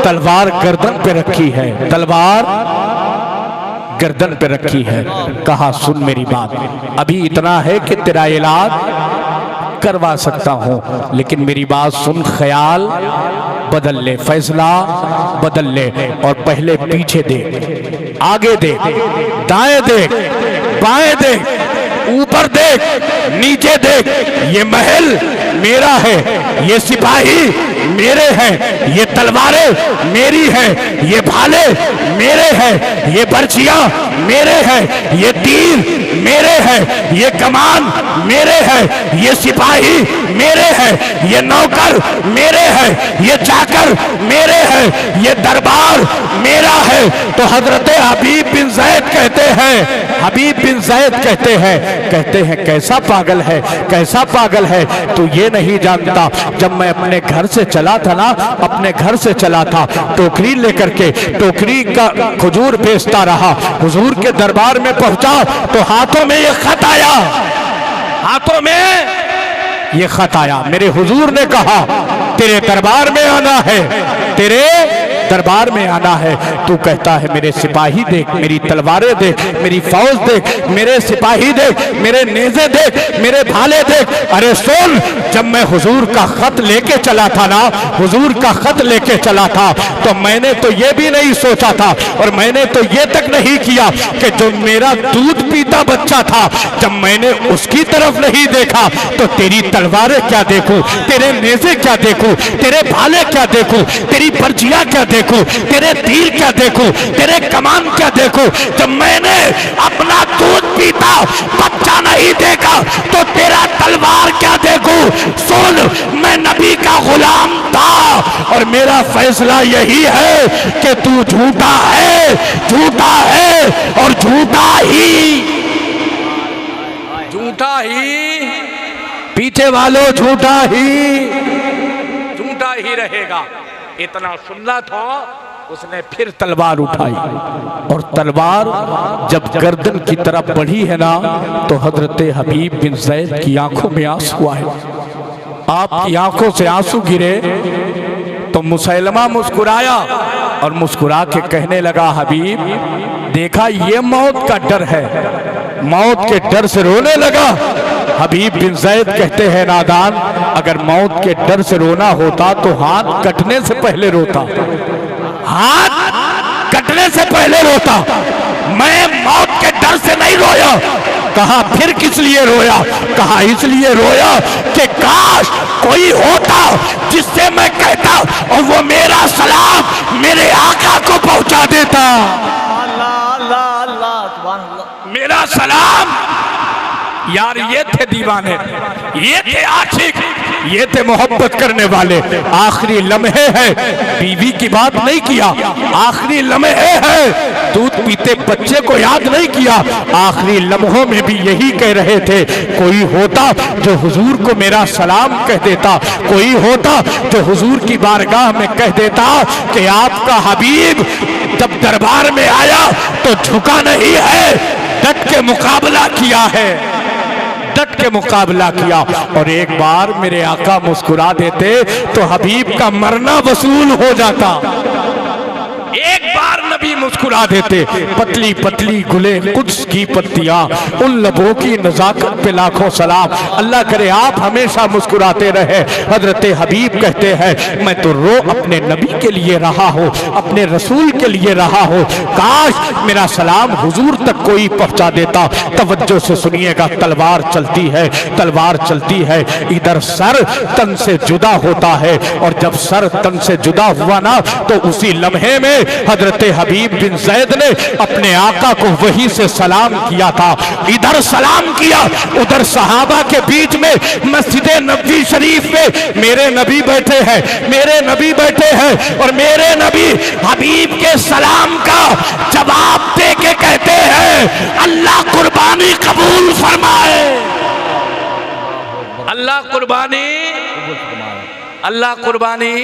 तलवार गर्दन पे रखी है, तलवार गर्दन पे रखी है। कहा सुन मेरी बात, अभी इतना है कि तेरा इलाज करवा सकता हूं, लेकिन मेरी बात सुन, ख्याल बदल ले, फैसला बदल ले और पहले पीछे देख, आगे देख, दाएं देख, बाएं देख, ऊपर देख, नीचे देख। ये महल मेरा है, ये सिपाही मेरे हैं, ये तलवारें मेरी हैं, ये भाले मेरे हैं, ये बर्छियां मेरे हैं, ये तीर मेरे हैं, ये कमान मेरे हैं, ये सिपाही मेरे हैं, ये नौकर मेरे हैं, ये चाकर मेरे हैं, ये दरबार मेरा है। तो हजरत हबीब बिन ज़ैद कहते हैं, हबीब बिन ज़ैद कहते हैं कैसा पागल है, कैसा पागल है, तू ये नहीं जानता जब मैं अपने घर से चला था ना, अपने घर से चला था टोकरी लेकर के, टोकरी का खजूर बेचता रहा, हुजूर के दरबार में पहुंचा तो हाथों में ये खत आया, हाथों में ये खत आया। मेरे हुजूर ने कहा तेरे दरबार में आना है, तेरे दरबार में आना है। तू कहता है मेरे सिपाही देख, मेरी तलवारें देख, मेरी फौज देख, मेरे सिपाही देख, मेरे नेज़े देख, मेरे भाले देख। अरे सुन, जब मैं हुजूर का खत लेके चला था ना, हुजूर का खत लेके चला था, तो मैंने तो ये भी नहीं सोचा था और मैंने तो ये तक नहीं किया कि जो मेरा दूध पीता बच्चा था, जब मैंने उसकी तरफ नहीं देखा तो तेरी तलवारें क्या देखूं, तेरे नेज़े क्या देखूं, तेरे भाले क्या देखूं, तेरी पर्चियां क्या देखूं, तेरे तीर क्या देखूं, तेरे कमान क्या देखूं। जब मैंने अपना दूध पीता बच्चा नहीं देखा तो तेरा तलवार क्या देखूं। सुन, मैं नबी का गुलाम था और मेरा फैसला यही है कि तू झूठा है, झूठा है और झूठा ही, झूठा ही, पीछे वालों झूठा ही रहेगा। इतना सुनना था, उसने फिर तलवार उठाई और तलवार जब गर्दन की तरफ बढ़ी है ना, तो हजरत हबीब बिन ज़ैद की आंखों में आंसू आए। आपकी आंखों से आंसू गिरे तो मुसैलमा मुस्कुराया और मुस्कुरा के कहने लगा, हबीब देखा ये मौत का डर है, मौत के डर से रोने लगा। हबीब बिन ज़ैद कहते हैं, नादान, अगर मौत के डर से रोना होता तो हाथ कटने से पहले रोता, हाथ कटने से पहले रोता। मैं मौत के डर से नहीं रोया। कहा फिर किस लिए रोया? कहा इसलिए रोया कि काश कोई होता जिससे मैं कहता और वो मेरा सलाम मेरे आका को पहुंचा देता। अल्लाह अल्लाह अल्लाह सुभान अल्लाह। मेरा सलाम। यार ये थे दीवाने, ये थे आशिक, ये थे मोहब्बत करने वाले। आखिरी लम्हे हैं, बीवी की बात नहीं किया, आखिरी लम्हे हैं, दूध पीते बच्चे को याद नहीं किया। आखिरी लम्हों में भी यही कह रहे थे, कोई होता जो हुजूर को मेरा सलाम कह देता, कोई होता जो हुजूर की बारगाह में कह देता कि आपका हबीब जब दरबार में आया तो झुका नहीं है, डट के मुकाबला किया है, डट के मुकाबला किया। और एक बार मेरे आका मुस्कुरा देते तो हबीब का मरना वसूल हो जाता। एक बार नबी मुस्कुरा देते, पतली पतली गुले कुद्स की पत्तियां, उन लबों की नजाकत पे लाखों सलाम। अल्लाह करे आप हमेशा मुस्कुराते रहे। हजरत हबीब कहते हैं, मैं तो रो अपने नबी के लिए रहा हूँ, अपने रसूल के लिए रहा हूँ। काश मेरा सलाम हुजूर तक कोई पहुँचा देता। तवज्जो से सुनिएगा, तलवार चलती है, तलवार चलती है, इधर सर तन से जुदा होता है और जब सर तन से जुदा हुआ ना तो उसी लम्हे में हजरत हबीब बिन ज़ैद ने अपने आका को वहीं से सलाम किया था। इधर सलाम किया, उधर सहाबा के बीच में मस्जिद नबवी शरीफ में मेरे नबी बैठे हैं, मेरे नबी बैठे हैं और मेरे नबी हबीब के सलाम का जवाब दे के कहते हैं, अल्लाह कुर्बानी कबूल फरमाए, अल्लाह कुर्बानी, अल्लाह कुर्बानी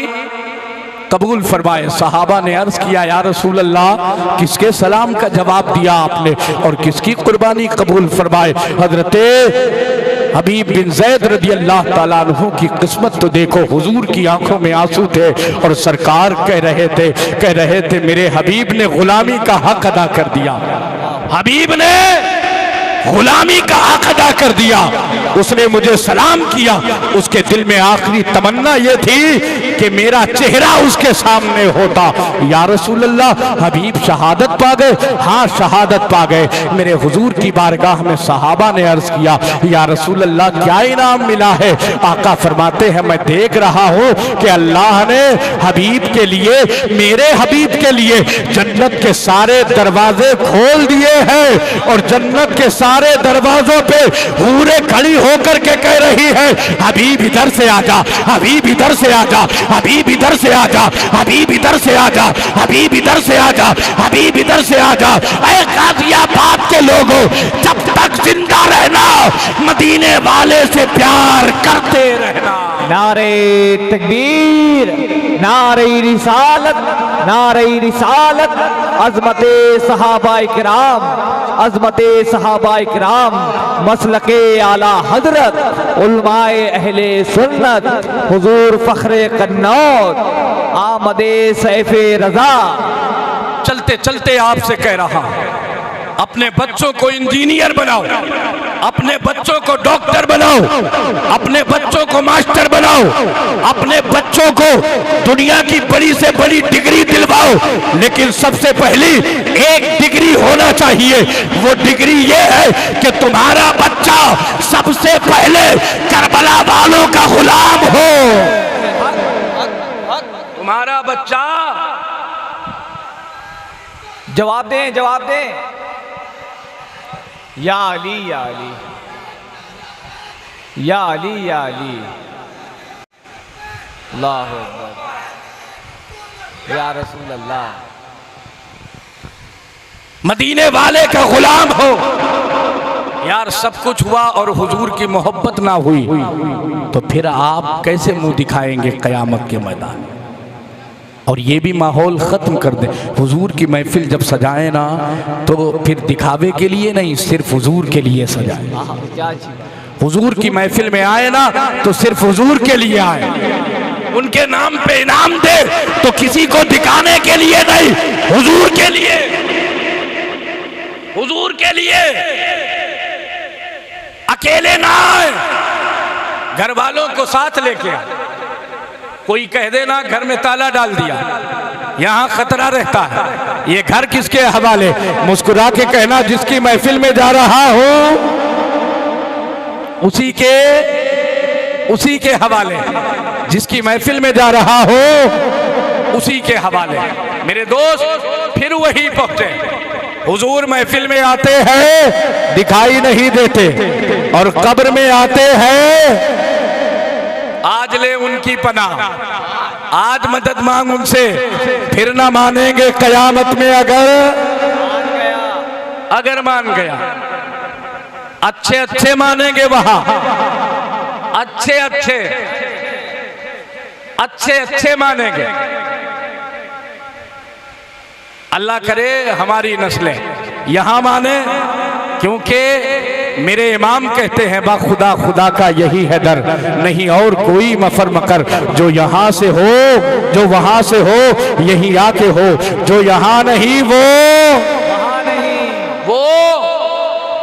कबूल फरमाए। सहाबा ने अर्ज किया, या रसूल अल्लाह, किसके सलाम का जवाब दिया आपने और किसकी कुर्बानी कबूल फरमाए? हजरते हबीब बिन ज़ैद रज़ी अल्लाह ताला अन्हु की किस्मत तो देखो, हुजूर की आंखों में आंसू थे और सरकार कह रहे थे मेरे हबीब ने गुलामी का हक अदा कर दिया। हबीब ने गुलामी का हक अदा कर दिया, उसने मुझे सलाम किया। उसके दिल में आखिरी तमन्ना यह थी कि मेरा चेहरा उसके सामने होता। या रसूल अल्लाह, हबीब शहादत पा गए? हाँ, शहादत पा गए। मेरे हुजूर की बारगाह में सहाबा ने अर्ज किया, या रसूल अल्लाह, क्या इनाम मिला है? आका फरमाते हैं, मैं देख रहा हूं कि अल्लाह ने हबीब के लिए, मेरे हबीब के लिए जन्नत के सारे दरवाजे खोल दिए हैं और जन्नत के सारे दरवाजों पे हूरें खड़ी होकर के कह रही है, हबीब इधर से आजा, हबीब इधर से आजा, हबीब इधर से आजा, हबीब इधर से आजा, हबीब इधर से आजा, हबीब इधर से आजा। ऐ गाजियाबाद के लोगों, जब तक जिंदा रहना मदीने वाले से प्यार करते रहना। नारे तकबीर, नारे रिसालत, नारे रिसालत, अज़मते सहाबाए किराम, अज़मते सहाबाए किराम, मसलके आला हजरत, उलमाए अहले सुन्नत, हुजूर फख्रे कन्नौज, आमदे सैफे रजा। चलते चलते आपसे कह रहा हूं, अपने बच्चों को इंजीनियर बनाओ, अपने बच्चों को डॉक्टर बनाओ, अपने बच्चों को मास्टर बनाओ, अपने बच्चों को दुनिया की बड़ी से बड़ी डिग्री दिलवाओ। लेकिन सबसे पहली एक डिग्री होना चाहिए, वो डिग्री ये है कि तुम्हारा बच्चा सबसे पहले करबला वालों का गुलाम हो। तुम्हारा बच्चा, जवाब दें, जवाब दें। या अली, या अली, या अली, या अली, अल्लाह अकबर, या रसूल अल्लाह। मदीने वाले का गुलाम हो। यार, सब कुछ हुआ और हुजूर की मोहब्बत ना हुई तो फिर आप कैसे मुंह दिखाएंगे कयामत के मैदान? और ये भी माहौल ख़त्म कर दे। हुजूर की महफिल जब सजाए ना तो फिर दिखावे के लिए नहीं, सिर्फ हुजूर के लिए सजाए। हुजूर की महफिल में आए ना तो सिर्फ हुजूर के लिए आए। उनके नाम पे इनाम दे तो किसी को दिखाने के लिए नहीं, हुजूर के लिए, हुजूर के लिए। अकेले ना आए, घर वालों को साथ लेके आए। कोई कह देना घर में ताला डाल दिया, यहां खतरा रहता है। ये घर किसके हवाले? मुस्कुरा के कहना, जिसकी महफिल में जा रहा हूं उसी के हवाले, जिसकी महफिल में जा रहा हूं उसी के हवाले। मेरे दोस्त, फिर वही पहुंचे। हुजूर महफिल में आते हैं, दिखाई नहीं देते, और कब्र में आते हैं। आज ले उनकी पनाह, आज मदद मांग उनसे, फिर ना मानेंगे कयामत में। अगर मान गया, अच्छे अच्छे मानेंगे वहां, अच्छे अच्छे मानेंगे। अल्लाह करे हमारी नस्लें यहां माने, क्योंकि मेरे इमाम कहते हैं, बा खुदा खुदा का यही है दर, नहीं और कोई मफर मकर। जो यहाँ से हो, जो वहां से हो, यही आके हो। जो यहाँ नहीं वो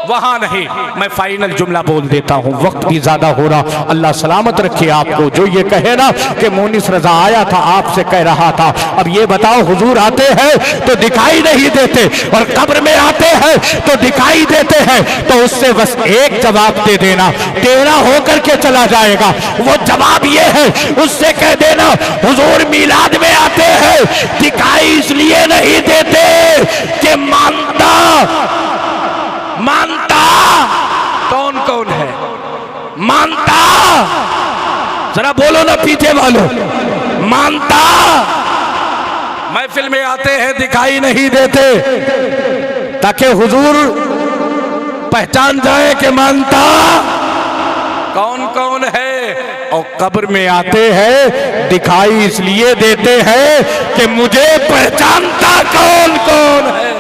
वहां नहीं। मैं फाइनल जुमला बोल देता हूं, वक्त भी ज्यादा हो रहा। अल्लाह सलामत रखे आपको। जो ये कहे ना कि मोनिस रजा आया था, आपसे कह रहा था, अब ये बताओ, हुजूर आते हैं तो दिखाई नहीं देते और कब्र में आते हैं तो दिखाई देते हैं, तो उससे बस एक जवाब दे देना, तेरा होकर के चला जाएगा। वो जवाब ये है, उससे कह देना, हुजूर मिलाद में आते हैं, दिखाई इसलिए नहीं देते कि मानता कौन कौन है? मानता, जरा बोलो ना पीछे वालों, मानता। महफिल में आते हैं, दिखाई नहीं देते, ताकि हुजूर पहचान जाए कि मानता कौन कौन है। और कब्र में आते हैं दिखाई इसलिए देते हैं कि मुझे पहचानता कौन कौन है।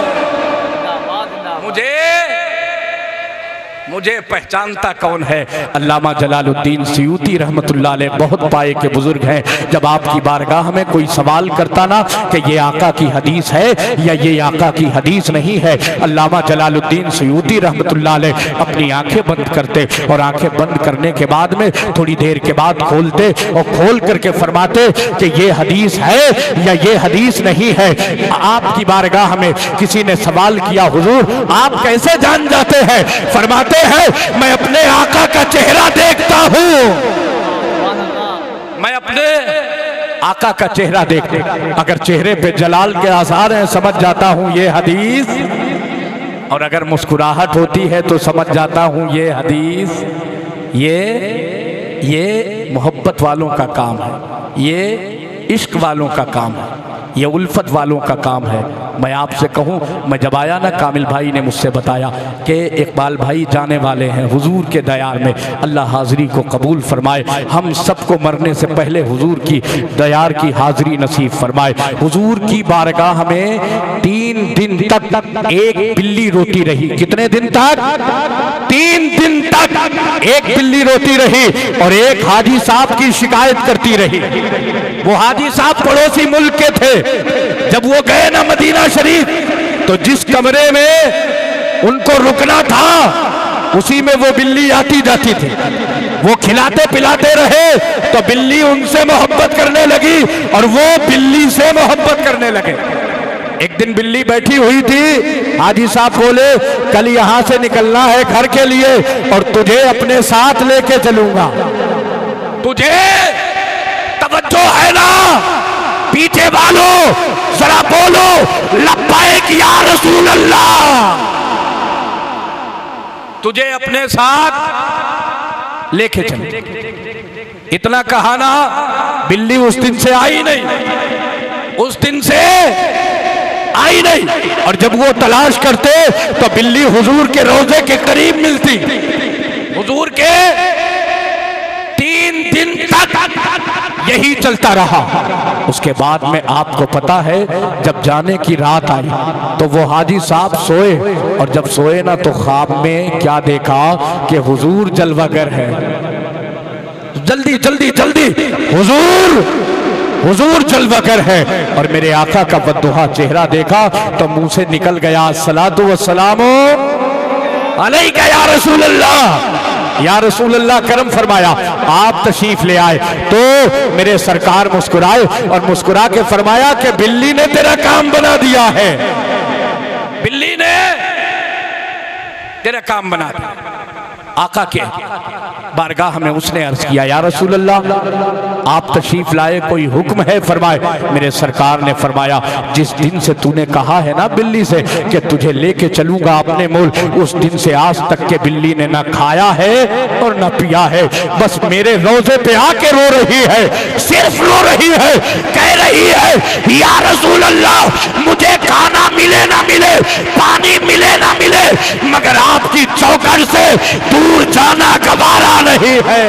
मुझे पहचानता कौन है। अल्लामा जलालुद्दीन सयूती रहमतुल्लाह अलैह बहुत पाए के बुजुर्ग हैं। जब आपकी बारगाह में कोई सवाल करता ना कि ये आका की हदीस है या ये आका की हदीस नहीं है, अल्लामा जलालुद्दीन सयूती रहमतुल्लाह अलैह अपनी आंखें बंद करते और आंखें बंद करने के बाद में थोड़ी देर के बाद खोलते और खोल करके फरमाते कि ये हदीस है या ये हदीस नहीं है। आपकी बारगाह में किसी ने सवाल किया, हुजूर आप कैसे जान जाते हैं? फरमाते है मैं अपने आका का चेहरा देखता हूं, मैं अपने आका का चेहरा देखते, अगर चेहरे पे जलाल के आसार हैं समझ जाता हूं ये हदीस, और अगर मुस्कुराहट होती है तो समझ जाता हूं ये हदीस। ये मोहब्बत वालों का काम है, ये इश्क वालों का काम है, ये उल्फत वालों का काम है। मैं आपसे कहूं, मैं जब आया ना, कामिल भाई ने मुझसे बताया कि इकबाल भाई जाने वाले हैं हुजूर के दयार में, अल्लाह हाज़री को कबूल फरमाए, हम सबको मरने से पहले हुजूर की दयार की हाज़री नसीब फरमाए। हुजूर की बारगाह में 3 दिन तक एक बिल्ली रोती रही। कितने दिन तक? 3 दिन तक एक बिल्ली रोती रही और एक हाजी साहब की शिकायत करती रही। वो हाजी साहब पड़ोसी मुल्क के थे। जब वो गए ना मदीना शरीफ, तो जिस कमरे में उनको रुकना था उसी में वो बिल्ली आती जाती थी। वो खिलाते पिलाते रहे तो बिल्ली उनसे मोहब्बत करने लगी और वो बिल्ली से मोहब्बत करने लगे। एक दिन बिल्ली बैठी हुई थी, हाजी साहब बोले कल यहां से निकलना है घर के लिए और तुझे अपने साथ लेके चलूंगा। तुझे तवज्जो है ना? पीछे वालों जरा बोलो लब्बैक या रसूल अल्लाह। तुझे अपने साथ लेके चल। इतना कहा ना, बिल्ली उस दिन से आई नहीं, उस दिन से आई नहीं। और जब वो तलाश करते तो बिल्ली हुजूर के रोजे के करीब मिलती। हुजूर के 3 दिन तक यही चलता रहा। उसके बाद में आपको पता है, जब जाने की रात आई तो वो हाजी साहब सोए, और जब सोए ना तो ख्वाब में क्या देखा कि हुजूर जलवागर है। जल्दी जल्दी जल्दी हुजूर जलवागर है। और मेरे आका का बद्दुआ चेहरा देखा तो मुंह से निकल गया, अस्सलातु वस्सलामु अलैका या रसूल अल्लाह। या रसूल अल्लाह करम फरमाया, आप तशरीफ ले आए। तो मेरे सरकार मुस्कुराए और मुस्कुरा के फरमाया कि बिल्ली ने तेरा काम बना दिया है, बिल्ली ने तेरा काम बना दिया। आका के बारगाह में उसने अर्ज किया, या रसूल अल्लाह आप तशरीफ लाए, कोई हुक्म है? फरमाए। मेरे सरकार ने फरमाया, जिस दिन से तूने कहा है ना बिल्ली से कि तुझे लेके चलूंगा अपने मुल्क, उस दिन से आज तक के बिल्ली ने ना खाया है और ना पिया है, बस मेरे रोजे पे आके रो रही है, सिर्फ रो रही है, कह रही है या रसूल अल्लाह मुझे खाना मिले ना मिले, पानी मिले ना मिले, मगर आपकी चौखट से दूर जाना गवारा नहीं है।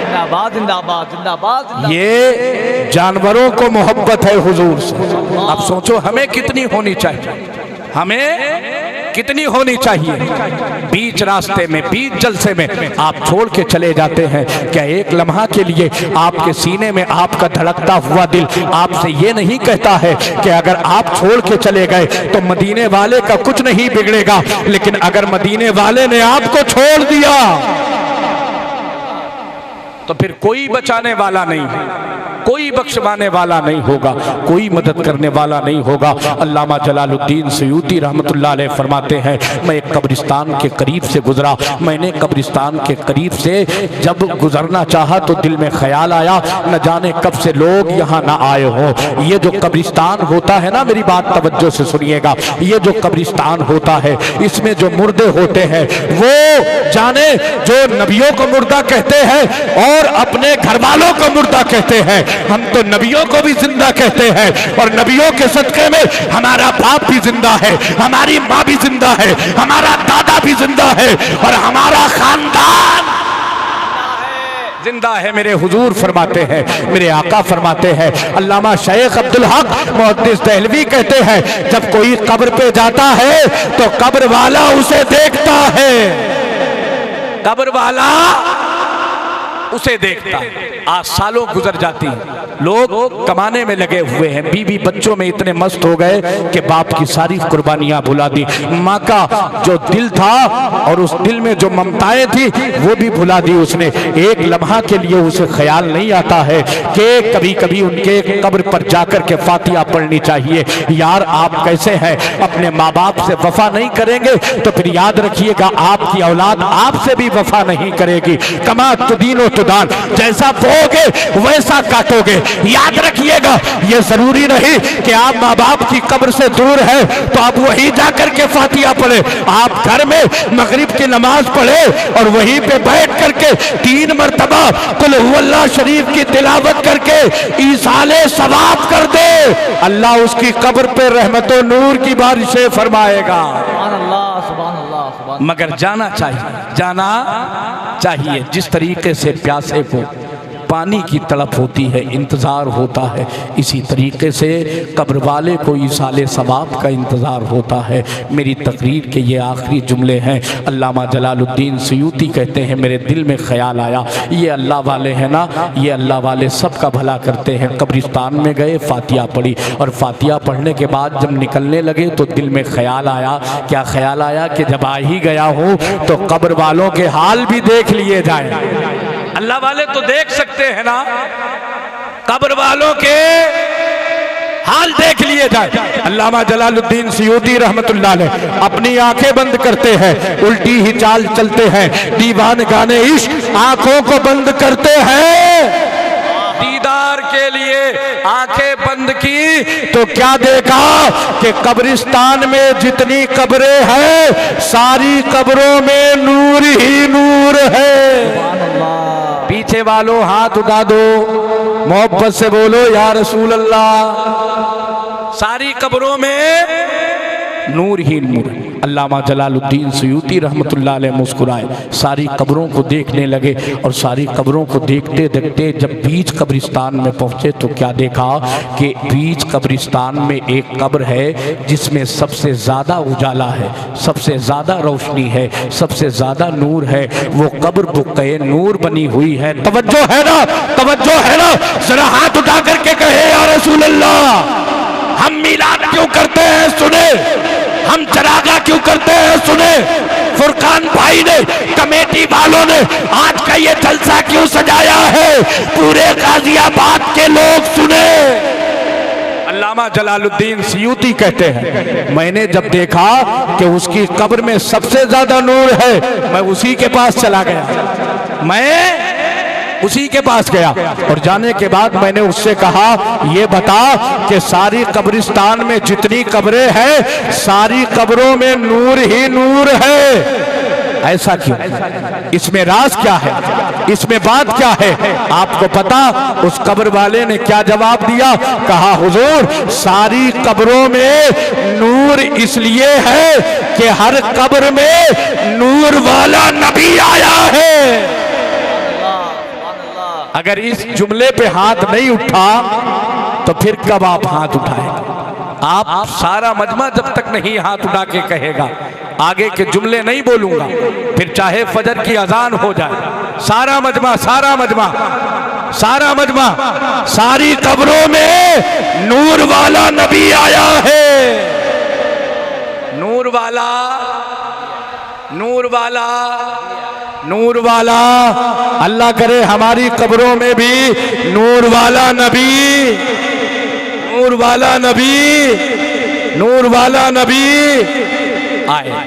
जिंदाबाद जिंदाबाद जिंदाबाद। ये जानवरों को मोहब्बत है हुजूर से। अब सोचो हमें कितनी होनी चाहिए, हमें कितनी होनी चाहिए। बीच रास्ते में, बीच जलसे में आप छोड़ के चले जाते हैं, क्या एक लम्हा के लिए आपके सीने में आपका धड़कता हुआ दिल आपसे ये नहीं कहता है कि अगर आप छोड़ के चले गए तो मदीने वाले का कुछ नहीं बिगड़ेगा, लेकिन अगर मदीने वाले ने आपको छोड़ दिया तो फिर कोई बचाने वाला नहीं है, कोई बख्शवाने वाला नहीं होगा, कोई मदद करने वाला नहीं होगा। अल्लामा जलालुद्दीन सयूती रहमतुल्लाह अलैह फरमाते हैं, मैं एक कब्रिस्तान के करीब से गुजरा, मैंने कब्रिस्तान के करीब से जब गुजरना चाहा तो दिल में ख्याल आया, न जाने कब से लोग यहाँ ना आए हो। ये जो कब्रिस्तान होता है ना, मेरी बात तवज्जो से सुनिएगा, ये जो कब्रिस्तान होता है इसमें जो मुर्दे होते हैं वो जाने जो नबियों को मुर्दा कहते हैं और अपने घर वालों को मुर्दा कहते हैं, हम तो नबियों को भी जिंदा कहते हैं, और नबियों के सदके में हमारा बाप भी जिंदा है, हमारी माँ भी जिंदा है, हमारा दादा भी जिंदा है, और हमारा खानदान जिंदा है। मेरे हुजूर फरमाते हैं, मेरे आका फरमाते हैं, अल्लामा शेख अब्दुल हक मुहद्दिस देहलवी कहते हैं, जब कोई कब्र पे जाता है तो कब्र वाला उसे देखता है, कब्र वाला उसे देखता है। आज सालों गुजर जाती हैं, लोग कमाने में लगे हुए हैं, बीवी बच्चों में इतने मस्त हो गए कि बाप की सारी कुर्बानियां भुला दी, माँ का जो दिल था और उस दिल में जो ममताएं थी वो भी भुला दी उसने। एक लम्हा के लिए उसे ख्याल नहीं आता है कि कभी कभी उनके कब्र पर जाकर के फातिहा पढ़नी चाहिए। यार आप कैसे हैं, अपने माँ बाप से वफा नहीं करेंगे तो फिर याद रखिएगा आपकी औलाद आपसे भी वफा नहीं करेगी। कमा तुदीनो तुदान, जैसा बोओगे वैसा काटोगे। याद रखिएगा, ये जरूरी नहीं कि आप माँ बाप की कब्र से दूर है तो आप वहीं जाकर के फातिहा पढ़े। आप घर में मगरिब की नमाज पढ़े और वहीं पे बैठ करके 3 मरतबा कुल हुवल्लाह शरीफ की तिलावत करके ईसाले सवाब कर दे, अल्लाह उसकी कब्र पे रहमतो नूर की बारिशें फरमाएगा। सुभान अल्लाह, सुभान अल्लाह, सुभान। मगर जाना चाहिए, जाना चाहिए। जिस तरीके से प्यासे को पानी की तड़प होती है, इंतज़ार होता है, इसी तरीके से कब्र वाले को ईसाले सवाब का इंतज़ार होता है। मेरी तकरीर के ये आखिरी जुमले हैं। अल्लामा जलालुद्दीन सयूती कहते हैं, मेरे दिल में ख्याल आया, ये अल्लाह वाले हैं ना, ये अल्लाह वाले सबका भला करते हैं। कब्रिस्तान में गए, फातिहा पढ़ी और फातिहा पढ़ने के बाद जब निकलने लगे तो दिल में ख्याल आया, क्या ख्याल आया कि जब आ ही गया हूँ तो कब्र वालों के हाल भी देख लिए जाए। अल्लाह वाले तो देख सकते हैं ना, कब्र वालों के हाल देख लिए जाए। अल्लामा जलालुद्दीन सयूती रहमतुल्लाह अलैह अपनी आंखें बंद करते हैं, उल्टी ही चाल चलते हैं, दीवान गाने इश्क आंखों को बंद करते हैं। दीदार के लिए आंखें बंद की तो क्या देखा कि कब्रिस्तान में जितनी कब्रें हैं सारी कब्रों में नूर ही नूर है। पीछे वालों हाथ उठा दो, मोहब्बत से बोलो या रसूल अल्लाह। सारी कब्रों में नूर ही नूर। अल्लामा जलालुद्दीन सयूती रहमतुल्लाह अलैह मुस्कुराए, सारी कब्रों को देखने लगे और सारी कब्रों को देखते देखते जब बीच कब्रिस्तान में पहुंचे तो क्या देखा कि बीच कब्रिस्तान में एक कब्र है जिसमें सबसे ज़्यादा उजाला है, सबसे ज़्यादा रोशनी है, सबसे ज़्यादा नूर है। वो कब्र बुक़्क़े नूर बनी हुई है। तवज्जो है ना, तवज्जो है ना, जरा हाथ उठा करके कहे या रसूल अल्लाह। हम मिलाद क्यों करते हैं सुने, हम चरागा क्यों करते हैं सुने, फुरकान भाई ने, कमेटी वालों ने आज का ये जलसा क्यों सजाया है, पूरे गाजियाबाद के लोग सुने। अल्लामा जलालुद्दीन सयूती कहते हैं, मैंने जब देखा कि उसकी कब्र में सबसे ज्यादा नूर है, मैं उसी के पास चला गया, मैं उसी के पास गया और जाने के बाद मैंने उससे कहा, ये बता कि सारी कब्रिस्तान में जितनी कब्रें हैं सारी कब्रों में नूर ही नूर है, ऐसा क्यों, इसमें राज क्या है, इसमें बात क्या है? आपको पता उस कब्र वाले ने क्या जवाब दिया? कहा, हुजूर सारी कब्रों में नूर इसलिए है कि हर कब्र में नूर वाला नबी आया है। अगर इस जुमले पे हाथ नहीं उठा तो फिर कब आप हाथ उठाएंगे? आप सारा मजमा जब तक नहीं हाथ उठा के कहेगा, आगे के जुमले नहीं बोलूंगा, फिर चाहे फजर की अजान हो जाए, सारा मजमा, सारा मजमा, सारा मजमा, सारी कब्रों में नूर वाला नबी आया है। नूर वाला, नूर वाला, नूर वाला। अल्लाह करे हमारी कब्रों में भी नूर वाला नबी, नूर वाला नबी, नूर वाला नबी आए।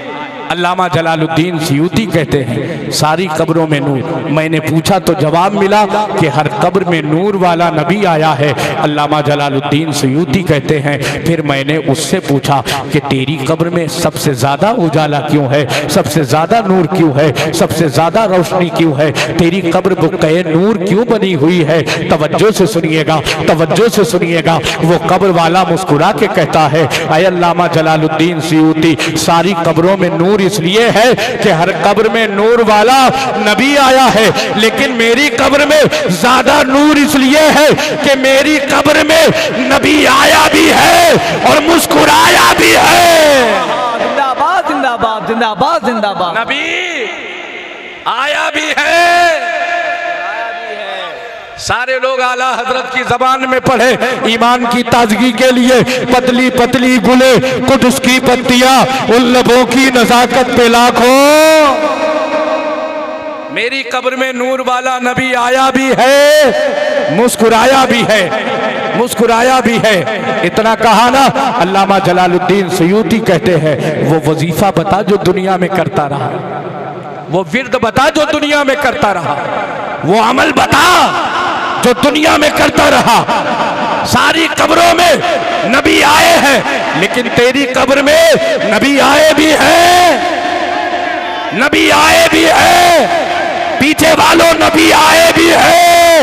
अल्लामा जलालुद्दीन सयूती कहते हैं, सारी कब्रों में नूर। मैंने पूछा तो जवाब मिला कि हर कब्र में नूर वाला नबी आया है। अल्लामा जलालुद्दीन सयूती कहते हैं, फिर मैंने उससे पूछा कि तेरी कब्र में सबसे ज़्यादा उजाला क्यों है, सबसे ज़्यादा नूर क्यों है, सबसे ज़्यादा रोशनी क्यों है, तेरी कब्र बुक़्क़े नूर क्यों बनी हुई है? तवज्जो से सुनिएगा, तवज्जो से सुनिएगा। वो कब्र वाला मुस्कुरा के कहता है, अय अल्लामा जलालुद्दीन सयूती, सारी कब्रों में नूर नूर इसलिए है कि हर कब्र में नूर वाला नबी आया है, लेकिन मेरी कब्र में ज्यादा नूर इसलिए है कि मेरी कब्र में नबी आया भी है और मुस्कुराया भी है। जिंदाबाद जिंदाबाद जिंदाबाद जिंदाबाद। नबी आया भी है। सारे लोग आला हजरत की जबान में पढ़े, ईमान की ताजगी के लिए पतली पतली गुले कुदस की पत्तियां उन लबों की नजाकत पे लाखों। मेरी कब्र में नूर वाला नबी आया भी है, मुस्कुराया भी है, मुस्कुराया भी है। इतना कहा ना, अल्लामा जलालुद्दीन सयूती कहते हैं, वो वजीफा बता जो दुनिया में करता रहा, वो विर्द बता जो दुनिया में करता रहा, वो अमल बता जो दुनिया में करता रहा। सारी कब्रों में नबी आए हैं, लेकिन तेरी कब्र में नबी आए भी हैं, नबी आए भी हैं, पीछे वालों नबी आए भी हैं,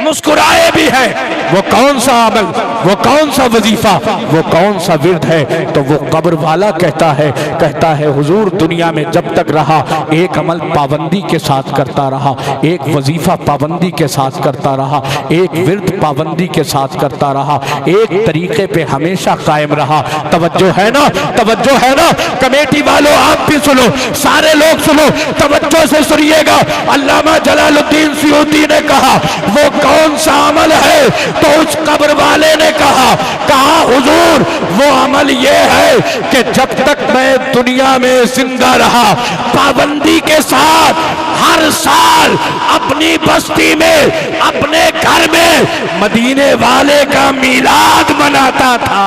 मुस्कुराए भी है। वो कौन सा अमल, वो कौन सा वजीफा, वो कौन सा विर्द है? तो वो कब्र वाला कहता है हुजूर दुनिया में जब तक रहा एक अमल पाबंदी के साथ करता रहा, एक वजीफा पाबंदी के साथ करता रहा, एक विर्द पाबंदी के साथ करता रहा, एक तरीके पे हमेशा कायम रहा। तवज्जो है ना, तवज्जो है ना? कमेटी वालों आप भी सुनो, सारे लोग सुनो, तवज्जो से सुनिएगा। अल्लामा जलालुद्दीन सयूती ने कहा वो कौन सा अमल है? तो उस कब्र वाले ने कहा हुजूर वो अमल ये है कि जब तक मैं दुनिया में जिंदा रहा पाबंदी के साथ हर साल अपनी बस्ती में अपने घर में मदीने वाले का मीलाद मनाता था।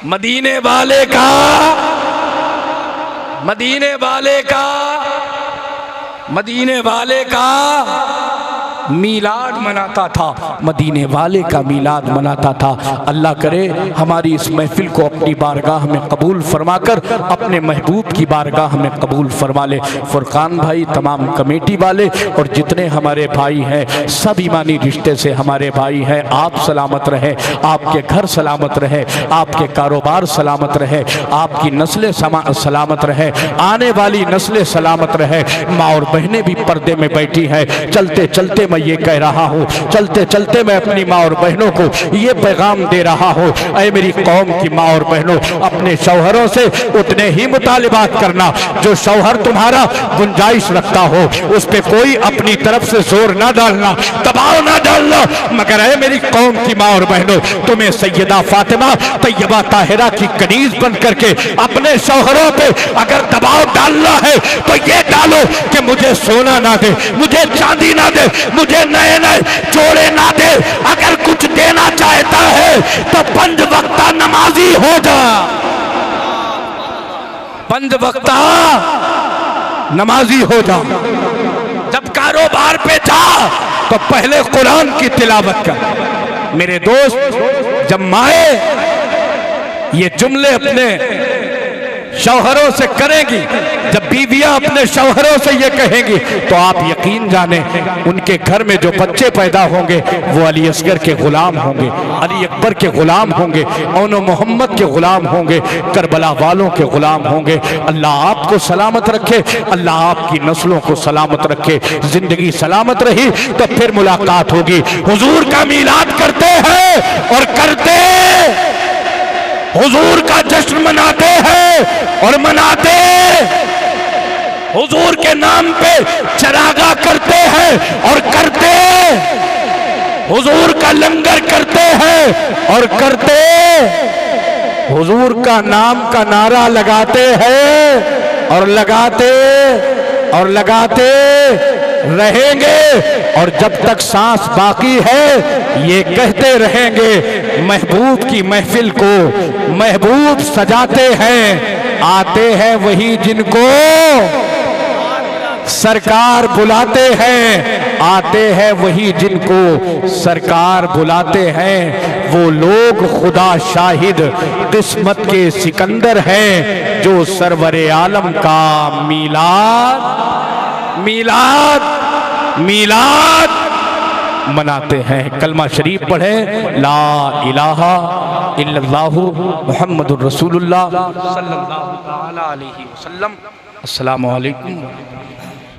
मदीने वाले का, मदीने वाले का, मदीने वाले का मीलाद मनाता था, मदीने वाले का मीलाद मनाता था। अल्लाह करे हमारी इस महफिल को अपनी बारगाह में कबूल फरमाकर अपने महबूब की बारगाह में कबूल फरमा ले। फुरकान भाई, तमाम कमेटी वाले और जितने हमारे भाई हैं, सब ईमानी रिश्ते से हमारे भाई हैं। आप सलामत रहे, आपके घर सलामत रहे, आपके कारोबार सलामत रहे, आपकी नस्लें सलामत रहे, आने वाली नस्लें सलामत रहे। माँ और बहनें भी पर्दे में बैठी हैं। चलते चलते मैं ये कह रहा हूँ, चलते चलते मैं अपनी माँ और बहनों को ये पैगाम दे रहा हूँ, ऐ मेरी कौम की माँ और बहनों, अपने शौहरों से उतने ही मुतालिबात करना जो शौहर तुम्हारा गुंजाइश रखता हो, उस पे कोई अपनी तरफ से जोर ना डालना, दबाव ना डालना। मगर ऐ मेरी कौम की माँ और बहनों, तुम्हें सैयदा फातिमा तैयबा ताहिरा की कनीज बन करके अपने शौहरों पे अगर दबाव डालना है तो ये डालो कि मुझे सोना ना दे, मुझे चांदी ना दे, मुझे नए नए जोड़े ना दे। अगर कुछ देना चाहता है तो 5 वक्ता नमाजी हो जा, 5 वक्ता नमाजी हो जा। जब कारोबार पे जा तो पहले कुरान की तिलावत कर। मेरे दोस्त, जब माए ये जुमले अपने शौहरों से करेंगी, जब बीवियां अपने शौहरों से ये कहेंगी, तो आप यकीन जाने उनके घर में जो बच्चे पैदा होंगे वो अली असगर के गुलाम होंगे, अली अकबर के गुलाम होंगे, औनो मोहम्मद के गुलाम होंगे, करबला वालों के गुलाम होंगे। अल्लाह आपको सलामत रखे, अल्लाह आपकी नस्लों को सलामत रखे। जिंदगी सलामत रही तो फिर मुलाकात होगी। हुजूर का मीलाद करते हैं और करते, हुजूर का जश्न मनाते हैं और मनाते, हुजूर के नाम पे चरागा करते हैं और करते, हुजूर का लंगर करते हैं और करते, हुजूर का नाम का नारा लगाते हैं और लगाते और लगाते रहेंगे। और जब तक सांस बाकी है ये कहते रहेंगे, महबूब की महफिल को महबूब सजाते हैं, आते हैं वही जिनको सरकार बुलाते हैं, आते हैं वही जिनको सरकार बुलाते हैं। वो लोग खुदा शाहिद किस्मत के सिकंदर हैं, जो सरवरे आलम का मीलाद मीलाद मीलाद मनाते हैं। कलमा शरीफ पढ़े, ला इलाहा इल्लल्लाहु मुहम्मदुर रसूलुल्लाह सल्लल्लाहु तआला अलैहि वसल्लम। अस्सलामु अलैकुम।